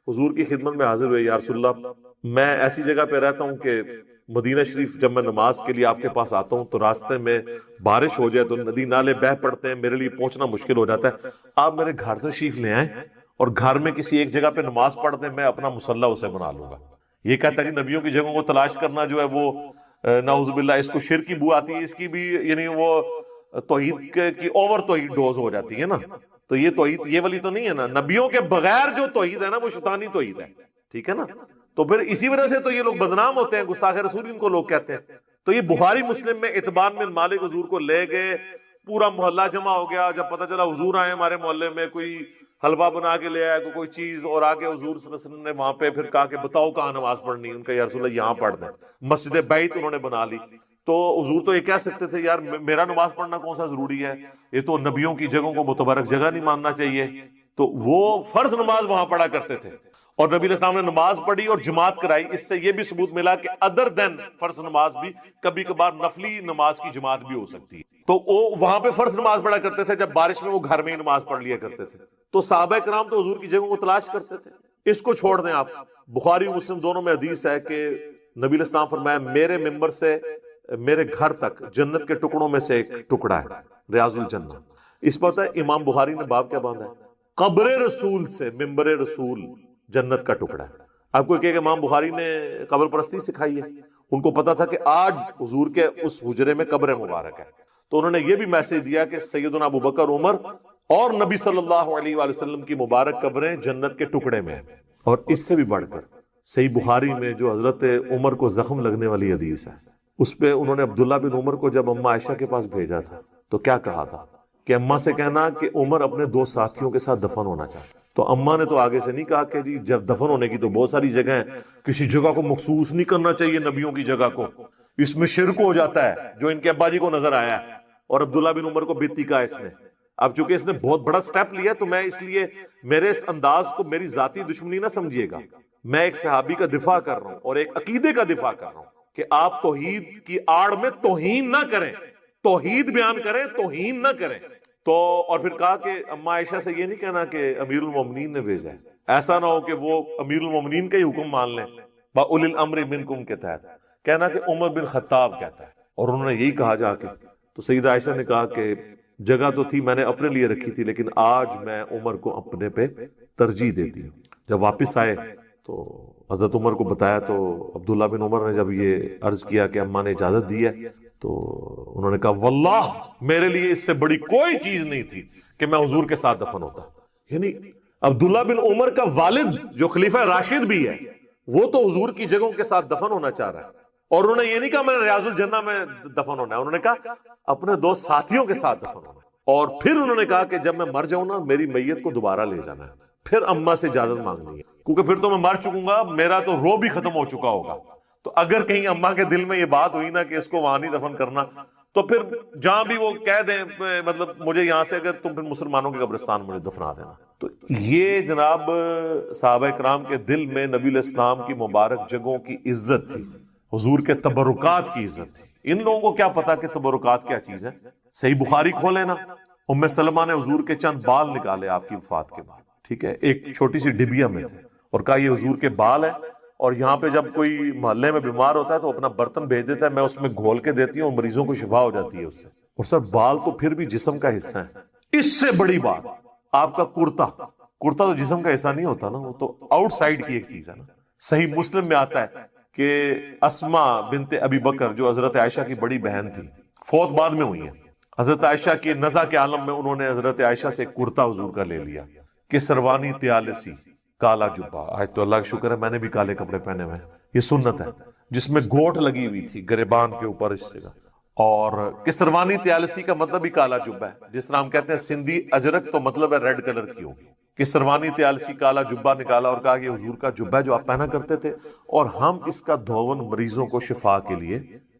حضور کی خدمت میں حاضر ہوئے، یا رسول اللہ میں ایسی جگہ پہ رہتا ہوں کہ مدینہ شریف جب میں نماز کے لیے آپ کے پاس آتا ہوں تو راستے میں بارش ہو جائے تو ندی نالے بہہ پڑتے ہیں، میرے لیے پہنچنا مشکل ہو جاتا ہے، آپ میرے گھر سے تشریف لے آئیں اور گھر میں کسی ایک جگہ پہ نماز پڑھ دیں، میں اپنا مصلی اسے بنا لوں گا. یہ کہتا ہے کہ نبیوں کی جگہوں کو تلاش کرنا جو ہے وہ نعوذ باللہ اس کو شرک کی بو آتی ہے، اس کی بھی یعنی وہ توحید کی اوور توحید ڈوز ہو جاتی ہے نا. تو یہ توحید یہ والی تو نہیں ہے نا، نبیوں کے بغیر جو توحید ہے نا وہ شیطانی توحید ہے، ٹھیک ہے نا. تو پھر اسی وجہ سے تو یہ لوگ بدنام ہوتے ہیں، گستاخ رسول ان کو لوگ کہتے ہیں. تو یہ بخاری مسلم میں عتبان بن مالک حضور کو لے گئے، پورا محلہ جمع ہو گیا. جب پتہ چلا حضور آئے ہمارے محلے میں، کوئی حلوہ بنا کے لے آئے کوئی چیز، اور آگے حضور صلی اللہ علیہ وسلم نے وہاں پہ پھر کہا کہ بتاؤ کہاں نماز پڑھنی. ان کا یا رسول اللہ یہاں پڑھ دیں. مسجد بیت انہوں نے بنا لی. تو حضور تو یہ کہہ سکتے تھے یار میرا نماز پڑھنا کون سا ضروری ہے، یہ تو نبیوں کی جگہوں کو متبرک جگہ نہیں ماننا چاہیے. تو وہ فرض نماز وہاں پڑھا کرتے تھے، اور نبی علیہ السلام نے نماز پڑھی اور جماعت کرائی. اس سے یہ بھی ثبوت ملا کہ ادر دین فرض نماز بھی کبھی کبھار نفلی نماز کی جماعت بھی ہو سکتی ہے. تو وہ وہاں پہ فرض نماز پڑھا کرتے تھے، جب بارش میں وہ گھر میں ہی نماز پڑھ لیا کرتے تھے. تو صحابہ کرام تو حضور کی جگہوں کو تلاش کرتے تھے. اس کو چھوڑ دیں آپ. بخاری مسلم دونوں میں حدیث ہے کہ نبی علیہ السلام فرمایا میرے ممبر سے میرے گھر تک جنت کے ٹکڑوں میں سے ایک ٹکڑا ہے، ریاض الجنہ. اس پر امام بخاری نے باب کیا باندھا ہے؟ قبر رسول سے ممبر رسول جنت کا ٹکڑا ہے. آپ کو کہ امام بخاری نے قبر پرستی سکھائی ہے. ان کو پتا تھا کہ آج حضور کے اس حجرے میں قبر مبارک ہے. تو انہوں نے یہ بھی میسج دیا کہ سیدنا ابو بکر عمر اور نبی صلی اللہ علیہ وآلہ وسلم کی مبارک قبریں جنت کے ٹکڑے میں ہیں. اور اس سے بھی بڑھ کر صحیح بخاری میں جو حضرت عمر کو زخم لگنے والی حدیث ہے، اس پہ انہوں نے عبداللہ بن عمر کو جب اماں عائشہ کے پاس بھیجا تھا تو کیا کہا تھا کہ اماں سے کہنا کہ عمر اپنے 2 ساتھیوں کے ساتھ دفن ہونا چاہتا. تو اماں نے تو آگے سے نہیں کہا کہ جی جب دفن ہونے کی تو بہت ساری جگہ ہیں، کسی جگہ کو مخصوص نہیں کرنا چاہیے نبیوں کی جگہ کو، اس میں شرک ہو جاتا ہے جو ان کے ابا جی کو نظر آیا ہے. اور عبداللہ بن عمر کو بیتی کہا اس نے. اب چونکہ اس نے بہت بڑا سٹیپ لیا تو میں اس لیے میرے اس انداز کو میری ذاتی دشمنی نہ سمجھیے گا. میں ایک صحابی کا دفاع کر رہا ہوں اور ایک عقیدے کا دفاع کر رہا ہوں کہ آپ توحید کی آڑ میں توہین نہ کریں، توحید بیان کریں، توہین نہ کریں. تو اور پھر کہا کہ اماں عائشہ سے یہ نہیں کہنا کہ امیر المومنین نے بھیجا ہے، ایسا نہ ہو کہ وہ امیر المومنین کا ہی حکم مان لیں. باولی الامر منکم کے تحت کہنا کہ عمر بن خطاب کہتا ہے، اور انہوں نے یہی کہا جا کے. تو سیدہ عائشہ نے کہا کہ جگہ تو تھی میں نے اپنے لیے رکھی تھی، لیکن آج میں عمر کو اپنے پہ ترجیح دیتی ہوں. جب واپس آئے تو حضرت عمر کو بتایا تو عبداللہ بن عمر نے جب یہ عرض کیا کہ اماں نے اجازت دی ہے تو انہوں نے کہا واللہ میرے لیے اس سے بڑی کوئی چیز نہیں تھی کہ میں حضور کے ساتھ دفن ہوتا. یعنی عبداللہ بن عمر کا والد جو خلیفہ راشد بھی ہے وہ تو حضور کی جگہوں کے ساتھ دفن ہونا چاہ رہا ہے. اور انہوں نے یہ نہیں کہا میں ریاض الجنہ میں دفن ہونا ہے، انہوں نے کہا اپنے 2 ساتھیوں کے ساتھ دفن ہونا ہے. اور پھر انہوں نے کہا کہ جب میں مر جاؤں نا میری میت کو دوبارہ لے جانا ہے، پھر اماں سے اجازت مانگنی ہے، کیونکہ پھر تو میں مر چکوں گا، میرا تو رو بھی ختم ہو چکا ہوگا. تو اگر کہیں اماں کے دل میں یہ بات ہوئی نا کہ اس کو وہاں نہیں دفن کرنا، تو پھر جہاں بھی وہ کہہ دیں مطلب مجھے یہاں سے اگر تم پھر مسلمانوں کے قبرستان مجھے دفنا دینا. تو یہ جناب صحابہ کرام کے دل میں نبی علیہ السلام کی مبارک جگہوں کی عزت تھی، حضور کے تبرکات کی عزت تھی. ان لوگوں کو کیا پتا کہ تبرکات کیا چیز ہے. صحیح بخاری کھولے نا، ام سلمہ نے حضور کے چند بال نکالے آپ کی وفات کے بعد، ٹھیک ہے، ایک چھوٹی سی ڈبیا میں تھے، اور کہا یہ حضور کے بال ہیں، اور یہاں پہ جب کوئی محلے میں بیمار ہوتا ہے تو اپنا برتن بھیج دیتا ہے، میں اس میں گھول کے دیتی ہوں اور مریضوں کو شفا ہو جاتی ہے اس سے. اور سر بال تو پھر بھی جسم کا حصہ ہے. اس سے بڑی بات آپ کا کرتا تو جسم کا حصہ نہیں ہوتا نا، وہ تو آؤٹ سائڈ کی ایک چیز ہے نا. صحیح مسلم میں آتا ہے کہ اسما بنت ابی بکر جو حضرت عائشہ کی بڑی بہن تھی، فوت بعد میں ہوئی ہیں، حضرت عائشہ کے نزع کے عالم میں انہوں نے حضرت عائشہ سے ایک کرتا حضور کا لے لیا کہ سروانی تیالسی، کالا جبہ. آج تو اللہ کا شکر ہے میں نے بھی کالے کپڑے پہنے ہوئے، یہ سنت ہے، جس میں گوٹ لگی ہوئی تھی گریبان کے اوپر اس جگہ. اور کسروانی تیالسی کا مطلب ہی کالا جبہ ہے. جس طرح ہم کہتے ہیں سندھی اجرک تو مطلب ہے ریڈ کلر کی ہوگی. کہ سروانی تیالسی کالا جبہ نکالا اور کہا کہ حضور کا جبہ جو آپ پہنا کرتے تھے اور ہم اس کا دھون مریضوں کو شفا کے لیے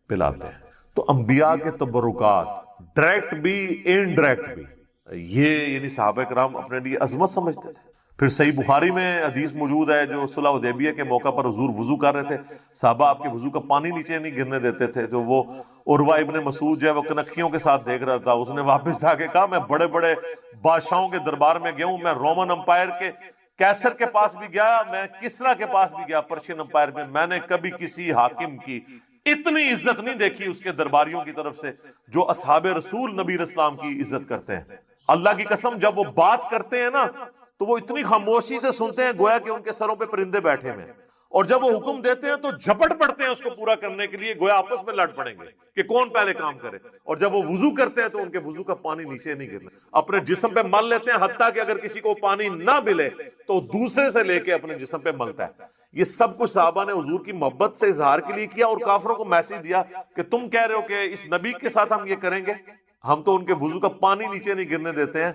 پلاتے ہیں. تو انبیاء کے تبرکات ڈائریکٹ بھی انڈائریکٹ بھی یہ یعنی صحابہ کرام اپنے لیے عظمت سمجھتے تھے. پھر صحیح بخاری میں حدیث موجود ہے جو صلح حدیبیہ کے موقع پر حضور وضو کر رہے تھے, صحابہ آپ کے وضو کا پانی نیچے نہیں گرنے دیتے تھے. جو وہ عروہ ابن مسعود جو ہے وہ کنکھیوں کے ساتھ دیکھ رہا تھا, اس نے واپس جا کے کہا میں بڑے بڑے بادشاہوں کے دربار میں گیا ہوں, میں رومن امپائر کے کیسر کے پاس بھی گیا, میں کسرا کے پاس بھی گیا پرشین امپائر میں نے کبھی کسی حاکم کی اتنی عزت نہیں دیکھی اس کے درباریوں کی طرف سے جو اصحاب رسول نبی اسلام کی عزت کرتے ہیں. اللہ کی قسم جب وہ بات کرتے ہیں نا تو وہ اتنی خاموشی سے سنتے ہیں گویا کہ ان کے سروں پہ پرندے بیٹھے ہوئے ہیں, اور جب وہ حکم دیتے ہیں تو جھپٹ پڑتے ہیں اس کو پورا کرنے کے لیے, گویا آپس میں لڑ پڑیں گے کہ کون پہلے کام کرے. اور جب وہ وضو کرتے ہیں تو ان کے وضو کا پانی نیچے نہیں گرنا, اپنے جسم پہ مل لیتے ہیں, حتیٰ کہ اگر کسی کو پانی نہ ملے تو دوسرے سے لے کے اپنے جسم پہ ملتا ہے. یہ سب کچھ صحابہ نے حضور کی محبت سے اظہار کے لیے کیا, اور کافروں کو میسج دیا کہ تم کہہ رہے ہو کہ اس نبی کے ساتھ ہم یہ کریں گے, ہم تو ان کے وضو کا پانی نیچے نہیں گرنے دیتے ہیں,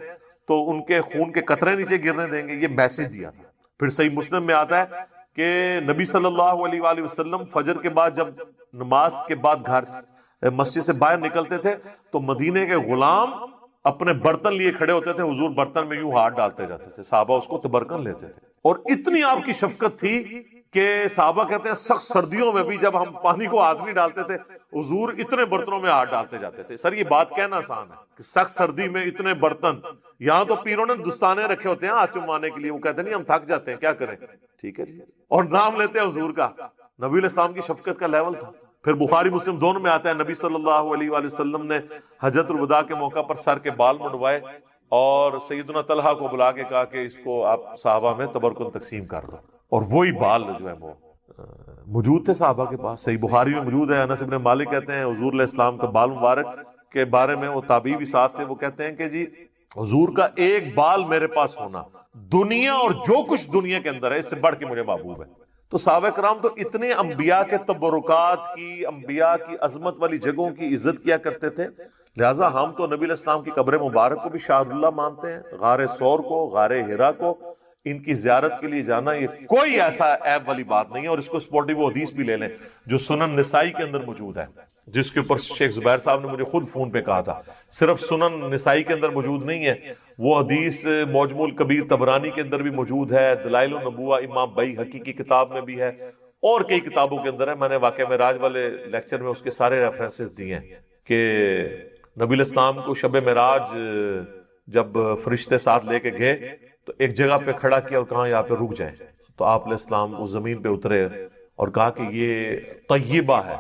تو ان کے خون کے قطرے نیچے گرنے دیں گے. یہ میسج دیا تھا. پھر صحیح مسلم میں آتا ہے کہ نبی صلی اللہ علیہ وآلہ وسلم فجر کے بعد جب نماز کے بعد گھر مسجد سے باہر نکلتے تھے تو مدینے کے غلام اپنے برتن لیے کھڑے ہوتے تھے, حضور برتن میں یوں ہاتھ ڈالتے جاتے تھے, صحابہ اس کو تبرکن لیتے تھے. اور اتنی آپ کی شفقت تھی کہ صحابہ کہتے ہیں سخت سردیوں میں بھی جب ہم پانی کو ہاتھ نہیں ڈالتے تھے حضور اتنے برتنوں میں ہاتھ ڈالتے جاتے تھے. سر یہ بات کہنا آسان ہے کہ سخت سردی میں اتنے برتن, یہاں تو پیروں نے دستانے رکھے ہوتے ہیں ہاتھ چمانے کے لیے, وہ کہتے ہیں نہیں ہم تھک جاتے ہیں کیا کریں, ٹھیک ہے جی, اور نام لیتے ہیں حضور کا. نبی علیہ السلام کی شفقت کا لیول تھا. پھر بخاری مسلم دونوں میں آتا ہے نبی صلی اللہ علیہ وآلہ وسلم نے حجۃ الوداع کے موقع پر سر کے بال منڈوائے اور سیدنا طلحہ کو بلا کے کہا کہ اس کو آپ صحابہ میں تبرکن تقسیم کر دو, اور وہی بال جو ہے وہ موجود تھے صحابہ کے پاس. صحیح بخاری میں موجود ہے, انس بن مالک کہتے ہیں حضور علیہ السلام کا بال مبارک کے بارے میں, وہ تابعی بھی ساتھ تھے, وہ کہتے ہیں کہ جی حضور کا ایک بال میرے پاس ہونا دنیا اور جو کچھ دنیا کے اندر ہے اس سے بڑھ کے مجھے محبوب ہے. تو صحابہ کرام تو اتنے انبیاء کے تبرکات کی, انبیاء کی عظمت والی جگہوں کی عزت کیا کرتے تھے. لہٰذا ہم تو نبی علیہ السلام کی قبر مبارک کو بھی شاہد اللہ مانتے ہیں, غار ثور کو, غار حرا کو, ان کی زیارت کے لیے جانا یہ کوئی ایسا عیب والی بات نہیں ہے. اور اس کو سپورٹی وہ حدیث بھی لے لیں جو سنن نسائی کے اندر موجود ہے, جس کے اوپر شیخ زبیر صاحب نے مجھے خود فون پہ کہا تھا صرف سنن نسائی کے اندر موجود نہیں ہے, وہ حدیث معجم الکبیر طبرانی کے اندر بھی موجود ہے, دلائل النبوہ امام بیہقی کی کتاب میں بھی ہے, اور کئی کتابوں کے اندر ہے. میں نے واقعہ معراج والے لیکچر میں اس کے سارے ریفرنسز دیے ہیں کہ نبی علیہ السلام کو شب معراج جب فرشتے ساتھ لے کے گئے تو ایک جگہ پہ کھڑا کیا اور کہا یہاں پہ رک جائیں, تو آپ علیہ السلام اس زمین پہ اترے اور کہا کہ یہ طیبہ ہے,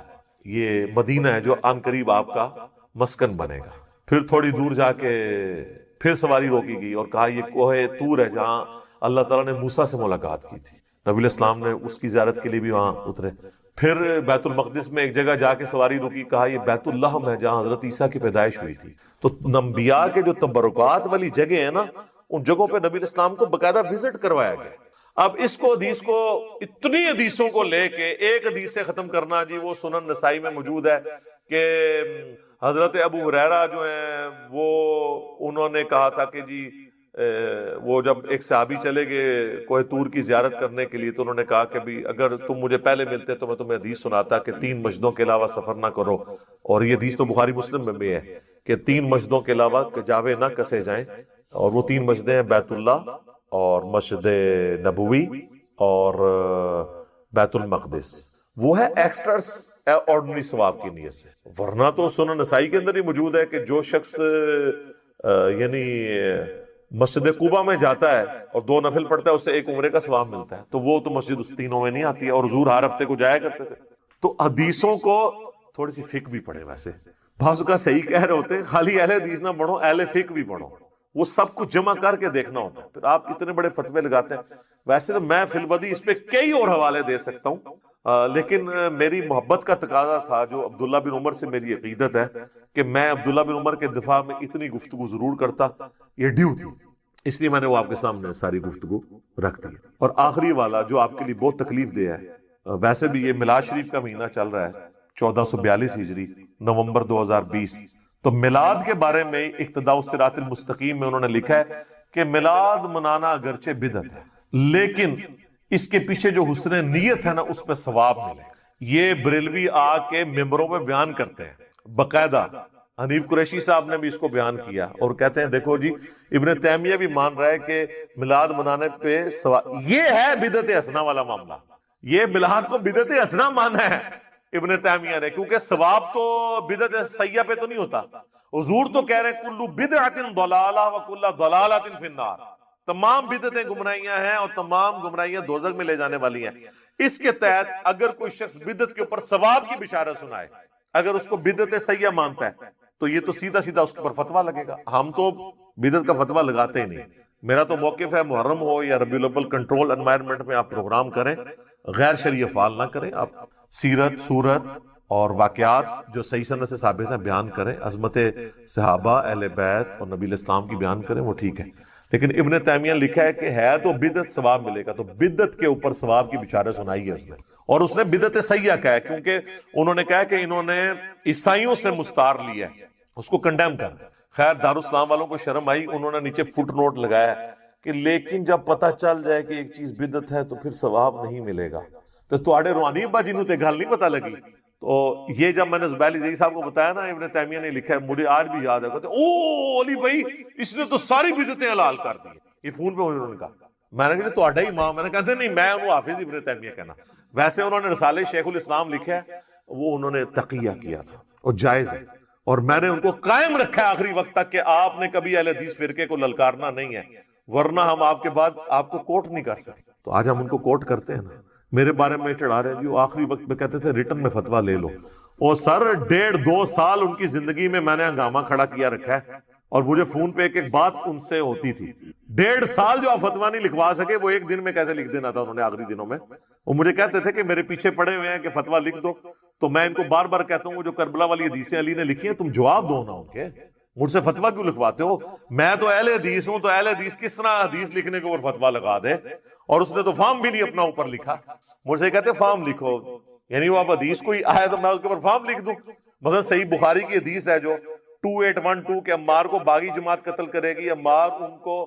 یہ مدینہ ہے جو آن قریب آپ کا مسکن بنے گا. پھر تھوڑی دور جا کے پھر سواری روکی گئی اور کہا یہ کوہ طور ہے جہاں اللہ تعالیٰ نے موسیٰ سے ملاقات کی تھی. نبی علیہ السلام نے اس کی زیارت کے لیے بھی وہاں اترے. پھر بیت المقدس میں ایک جگہ جا کے سواری روکی, کہا یہ بیت اللہ ہے جہاں حضرت عیسیٰ کی پیدائش ہوئی تھی. تو انبیاء کے جو تبرکات والی جگہ ہیں نا, ان جگہوں پہ نبی علیہ السلام کو باقاعدہ وزٹ کروایا گیا. اب اس کو حدیث کو اتنی حدیثوں کو لے کے ایک حدیث سے ختم کرنا, جی وہ سنن نسائی میں موجود ہے کہ حضرت ابو ہریرہ جو ہیں وہ انہوں نے کہا تھا کہ جی وہ جب ایک صحابی چلے گئے کوہ طور کی زیارت کرنے کے لیے تو انہوں نے کہا کہ بھی اگر تم مجھے پہلے ملتے تو میں تمہیں حدیث سناتا کہ 3 مسجدوں کے علاوہ سفر نہ کرو. اور یہ حدیث تو بخاری مسلم میں بھی ہے کہ 3 مسجدوں کے علاوہ جاوے نہ کسے جائیں, اور وہ 3 مسجدیں ہیں بیت اللہ اور مسجد نبوی اور بیت المقدس. وہ ہے ایکسٹرا آرڈنری ثواب کی نیت سے, ورنہ تو سنن نسائی کے اندر ہی موجود ہے کہ جو شخص یعنی مسجد قباء میں جاتا ہے اور 2 نفل پڑھتا ہے اس سے 1 عمرے کا ثواب ملتا ہے. تو وہ تو مسجد اس 3 میں نہیں آتی ہے, اور حضور ہر ہفتے کو جایا کرتے تھے. تو حدیثوں کو تھوڑی سی فقہ بھی پڑھے, ویسے بعض کا صحیح کہہ رہے ہوتے ہیں خالی اہل حدیث نہ پڑھو, اہل فقہ بھی پڑھو, وہ سب کچھ جمع کر کے دیکھنا ہوتا ہے. پھر آپ اتنے بڑے فتوے لگاتے ہیں. ویسے تو میں فی البدی اس پہ کئی اور حوالے دے سکتا ہوں, لیکن میری محبت کا تقاضا تھا, جو عبداللہ بن عمر سے میری عقیدت ہے کہ میں عبداللہ بن عمر کے دفاع میں اتنی گفتگو ضرور کرتا, یہ ڈیو تھی, اس لیے میں نے وہ آپ کے سامنے ساری گفتگو رکھ دی. اور آخری والا جو آپ کے لیے بہت تکلیف دہ ہے, ویسے بھی یہ میلاد شریف کا مہینہ چل رہا ہے 1442 ہجری نومبر 2020, تو میلاد کے بارے میں اقتداء الصراط المستقیم میں انہوں نے لکھا ہے کہ میلاد منانا اگرچہ بدعت ہے لیکن اس کے پیچھے جو حسن نیت ہے نا اس پہ ثواب ملے گا. یہ بریلوی آ کے ممبروں میں بیان کرتے ہیں باقاعدہ. حنیف قریشی صاحب نے بھی اس کو بیان کیا اور کہتے ہیں دیکھو جی ابن تیمیہ بھی مان رہا ہے کہ میلاد منانے پہ ثواب. یہ ہے بدعت حسنہ والا معاملہ. یہ میلاد کو بدعت حسنہ مانا ہے ابن تیمیہ نے, کیونکہ ثواب تو بدعت سیئہ پہ تو نہیں ہوتا. حضور تو کہہ رہے ہیں کلو بدعت ضلالہ وکل ضلالۃ فی النار. تمام بدعتیں گمراہیاں ہیں اور تمام گمراہیاں دوزخ میں لے جانے والی ہیں. اس کے تحت اگر کوئی شخص بدعت کے اوپر ثواب کی بشارت سنائے, اگر اس کو بدعت سیئہ مانتا ہے تو یہ تو سیدھا سیدھا اس کے اوپر فتویٰ لگے گا. ہم تو بدعت کا فتویٰ لگاتے ہی نہیں. میرا تو موقف ہے محرم ہو یا ربیع الاول کنٹرول انوائرمنٹ میں آپ پروگرام کریں, غیر شرعی افعال نہ کریں. آپ سیرت سورت اور واقعات جو صحیح سند سے ثابت ہیں بیان کریں, عظمت صحابہ اہل بیت اور نبی اسلام کی بیان کریں, وہ ٹھیک ہے. لیکن ابن تیمیہ نے لکھا ہے کہ ہے تو بدعت ثواب ملے گا, تو بدعت کے اوپر ثواب کی بشارت سنائی ہے اس نے. اور اس نے بدعت سیئہ کہا ہے کیونکہ انہوں نے کہا کہ انہوں نے عیسائیوں سے مستعار لیا ہے, اس کو کنڈیم کر. خیر دارالاسلام والوں کو شرم آئی, انہوں نے نیچے فٹ نوٹ لگایا کہ لیکن جب پتہ چل جائے کہ ایک چیز بدعت ہے تو پھر ثواب نہیں ملے گا. تو تواڈے روحانی ابا جی نوں تے گل نہیں پتہ لگی. تو یہ جب میں نے زبیلی زئی صاحب کو بتایا نا, ابن تیمیہ نے لکھا ہے, مجھے آج بھی یاد ہے, کہتے او علی بھائی اس نے تو ساری بدعتیں حلال کر دی. یہ فون پہ انہوں نے کہا. میں نے کہا تواڈا ہی امام. میں نے کہا نہیں, میں انہوں حافظ ابن تیمیہ کہنا. ویسے انہوں نے رسالہ شیخ الاسلام لکھا ہے, وہ انہوں نے تقیہ کیا تھا اور جائز ہے, اور میں نے ان کو قائم رکھا ہے آخری وقت تک کہ آپ نے کبھی اہل حدیث فرقے کو للکارنا نہیں ہے, ورنہ ہم آپ کے بعد آپ کو کوٹ نہیں کر سکتے. تو آج ہم ان کو کوٹ کرتے ہیں نا. میرے بارے میں چڑھا رہے جی, وہ آخری وقت میں کہتے تھے ریٹن میں فتویٰ لے لو. اور سر 1.5-2 سال ان کی زندگی میں نے ہنگامہ کھڑا کیا رکھا ہے, اور مجھے فون پہ ایک ایک بات ان سے ہوتی تھی. 1.5 سال جو آپ فتویٰ نہیں لکھوا سکے, وہ ایک دن میں کیسے لکھ دینا تھا انہوں نے آخری دنوں میں. وہ مجھے کہتے تھے کہ میرے پیچھے پڑے ہوئے ہیں کہ فتویٰ لکھ دو, تو میں ان کو بار بار کہتا ہوں جو کربلا والی حدیثیں علی نے لکھی ہیں تم جواب دو نا ان کے, مجھ سے فتویٰ کیوں لکھواتے ہو؟ میں تو اہل حدیث ہوں, تو اہل حدیث کس طرح حدیث لکھنے کے اوپر فتویٰ لگا دے؟ اور اس نے تو فارم بھی نہیں اپنا اوپر لکھا. مجھ سے کہتے فارم لکھو, یعنی وہ اب حدیث کوئی آئے تو میں اس کے اوپر فارم لکھ دوں. مثلا صحیح بخاری کی حدیث ہے جو 2812 کہ عمار کو باغی جماعت قتل کرے گی, عمار ان کو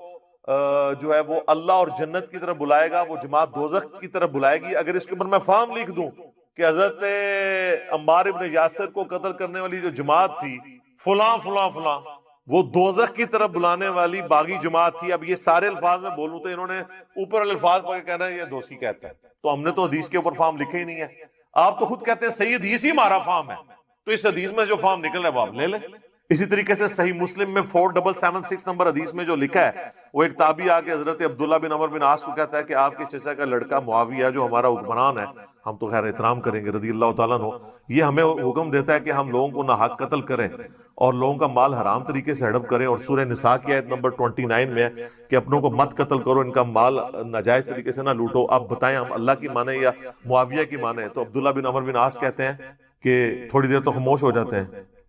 جو ہے وہ اللہ اور جنت کی طرف بلائے گا, وہ جماعت دوزخ کی طرف بلائے گی. اگر اس کے اوپر میں فارم لکھ دوں کہ حضرت عمار ابن یاسر کو قتل کرنے والی جو جماعت تھی فلاں فلاں فلاں, وہ دوزخ کی طرف بلانے والی باغی جماعت تھی. اب یہ سارے الفاظ میں بولوں تو انہوں نے اوپر والے الفاظ پڑھ کے کہنا ہے یہ دوستی کہتا ہے, تو ہم نے تو حدیث کے اوپر فارم لکھے ہی نہیں ہے. آپ تو خود کہتے ہیں صحیح حدیث ہی ہمارا فارم ہے, تو اس حدیث میں جو فارم نکل رہا ہے وہ آپ لے لیں. اسی طریقے سے صحیح مسلم میں 4776 نمبر حدیث میں جو لکھا ہے, وہ ایک تابعی آ کے حضرت عبداللہ بن عمر بن عاص کو کہتا ہے کہ آپ کے چچا کا لڑکا معاویہ جو ہمارا حکمران ہے, ہم تو خیر احترام کریں گے رضی اللہ تعالیٰ عنہ, یہ ہمیں حکم دیتا ہے کہ ہم لوگوں کو ناحق قتل کریں اور لوگوں کا مال حرام طریقے سے ہڑپ کریں. اور سورہ نساء کی آیت نمبر 29 میں ہے کہ اپنوں کو مت قتل کرو, ان کا مال ناجائز طریقے سے نہ لوٹو. آپ بتائیں ہم اللہ کی مانے یا معاویہ کی مانے؟ تو عبداللہ بن عمر بن عاص کہتے ہیں کہ تھوڑی دیر تو خاموش ہو جاتے ہیں,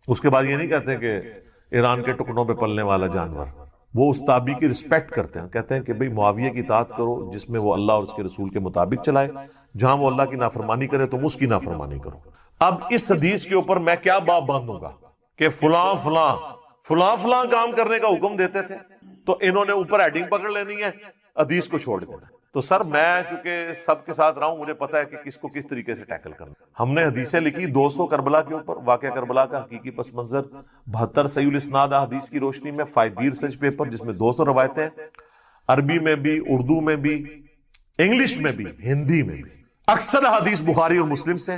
اس کے بعد یہ نہیں کہتے کہ ایران کے ٹکڑوں پہ پلنے والا جانور. وہ اس تابعی کی رسپیکٹ کرتے ہیں, کہتے ہیں کہ بھئی معاویہ کی اطاعت کرو جس میں وہ اللہ اور اس کے رسول کے مطابق چلائے, جہاں وہ اللہ کی نافرمانی کرے تم اس کی نافرمانی کرو. اب اس حدیث کے اوپر میں کیا باب باندھوں گا کہ فلاں فلاں فلاں فلاں کام کرنے کا حکم دیتے تھے, تو انہوں نے اوپر ہیڈنگ پکڑ لینی ہے, حدیث کو چھوڑ دینا. تو سر میں چونکہ سب کے ساتھ رہا ہوں, مجھے پتا ہے کہ کس کو کس طریقے سے ٹیکل کرنا. ہم نے حدیثیں لکھی 200 کربلا کے اوپر, واقعہ کربلا کا حقیقی پس منظر, 72 صحیح الاسناد حدیث کی روشنی میں, 5 ریسرچ پیپر جس میں 200 روایتیں, عربی میں بھی, اردو میں بھی, انگلش میں بھی, ہندی میں بھی. اکثر حدیث بخاری اور مسلم سے,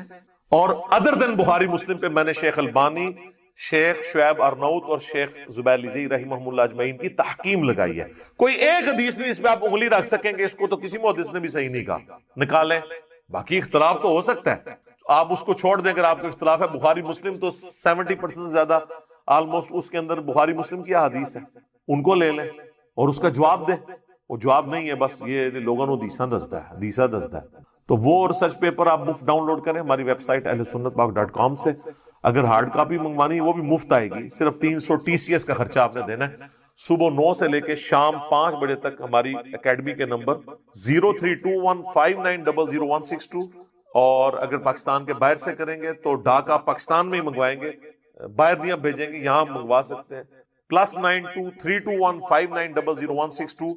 اور ادر دین بخاری مسلم پہ میں نے شیخ البانی, شیخ شعیب ارناؤت اور شیخ زبیلی زئی رحمہ اللہ اجمعین کی تحقیم لگائی ہے. کوئی ایک حدیث نہیں اس پہ آپ انگلی رکھ سکیں گے اس کو تو کسی محدث نے بھی صحیح نہیں کہا, نکالیں. باقی اختلاف تو ہو سکتا ہے, آپ اس کو چھوڑ دیں اگر آپ کو اختلاف ہے. بخاری مسلم تو 70% زیادہ آلموسٹ اس کے اندر بخاری مسلم کی حدیث ہے, ان کو لے لیں اور اس کا جواب دیں. وہ جواب نہیں ہے, بس یہ لوگوں نے حدیثہ دستا ہے. تو وہ ریسرچ پیپر آپ مفت ڈاؤن لوڈ کریں ہماری ویب سائٹ ahlsunnatpاک.com سے. اگر ہارڈ کاپی منگوانی وہ بھی مفت آئے گی, صرف 300 TCS کا خرچہ آپ نے دینا ہے. صبح 9 سے لے کے شام 5 بجے تک ہماری اکیڈمی کے نمبر 032159000162, اور اگر پاکستان کے باہر سے کریں گے تو ڈاکا پاکستان میں ہی منگوائیں گے, باہر نہیں اب بھیجیں گے, یہاں منگوا سکتے ہیں. +923215900162,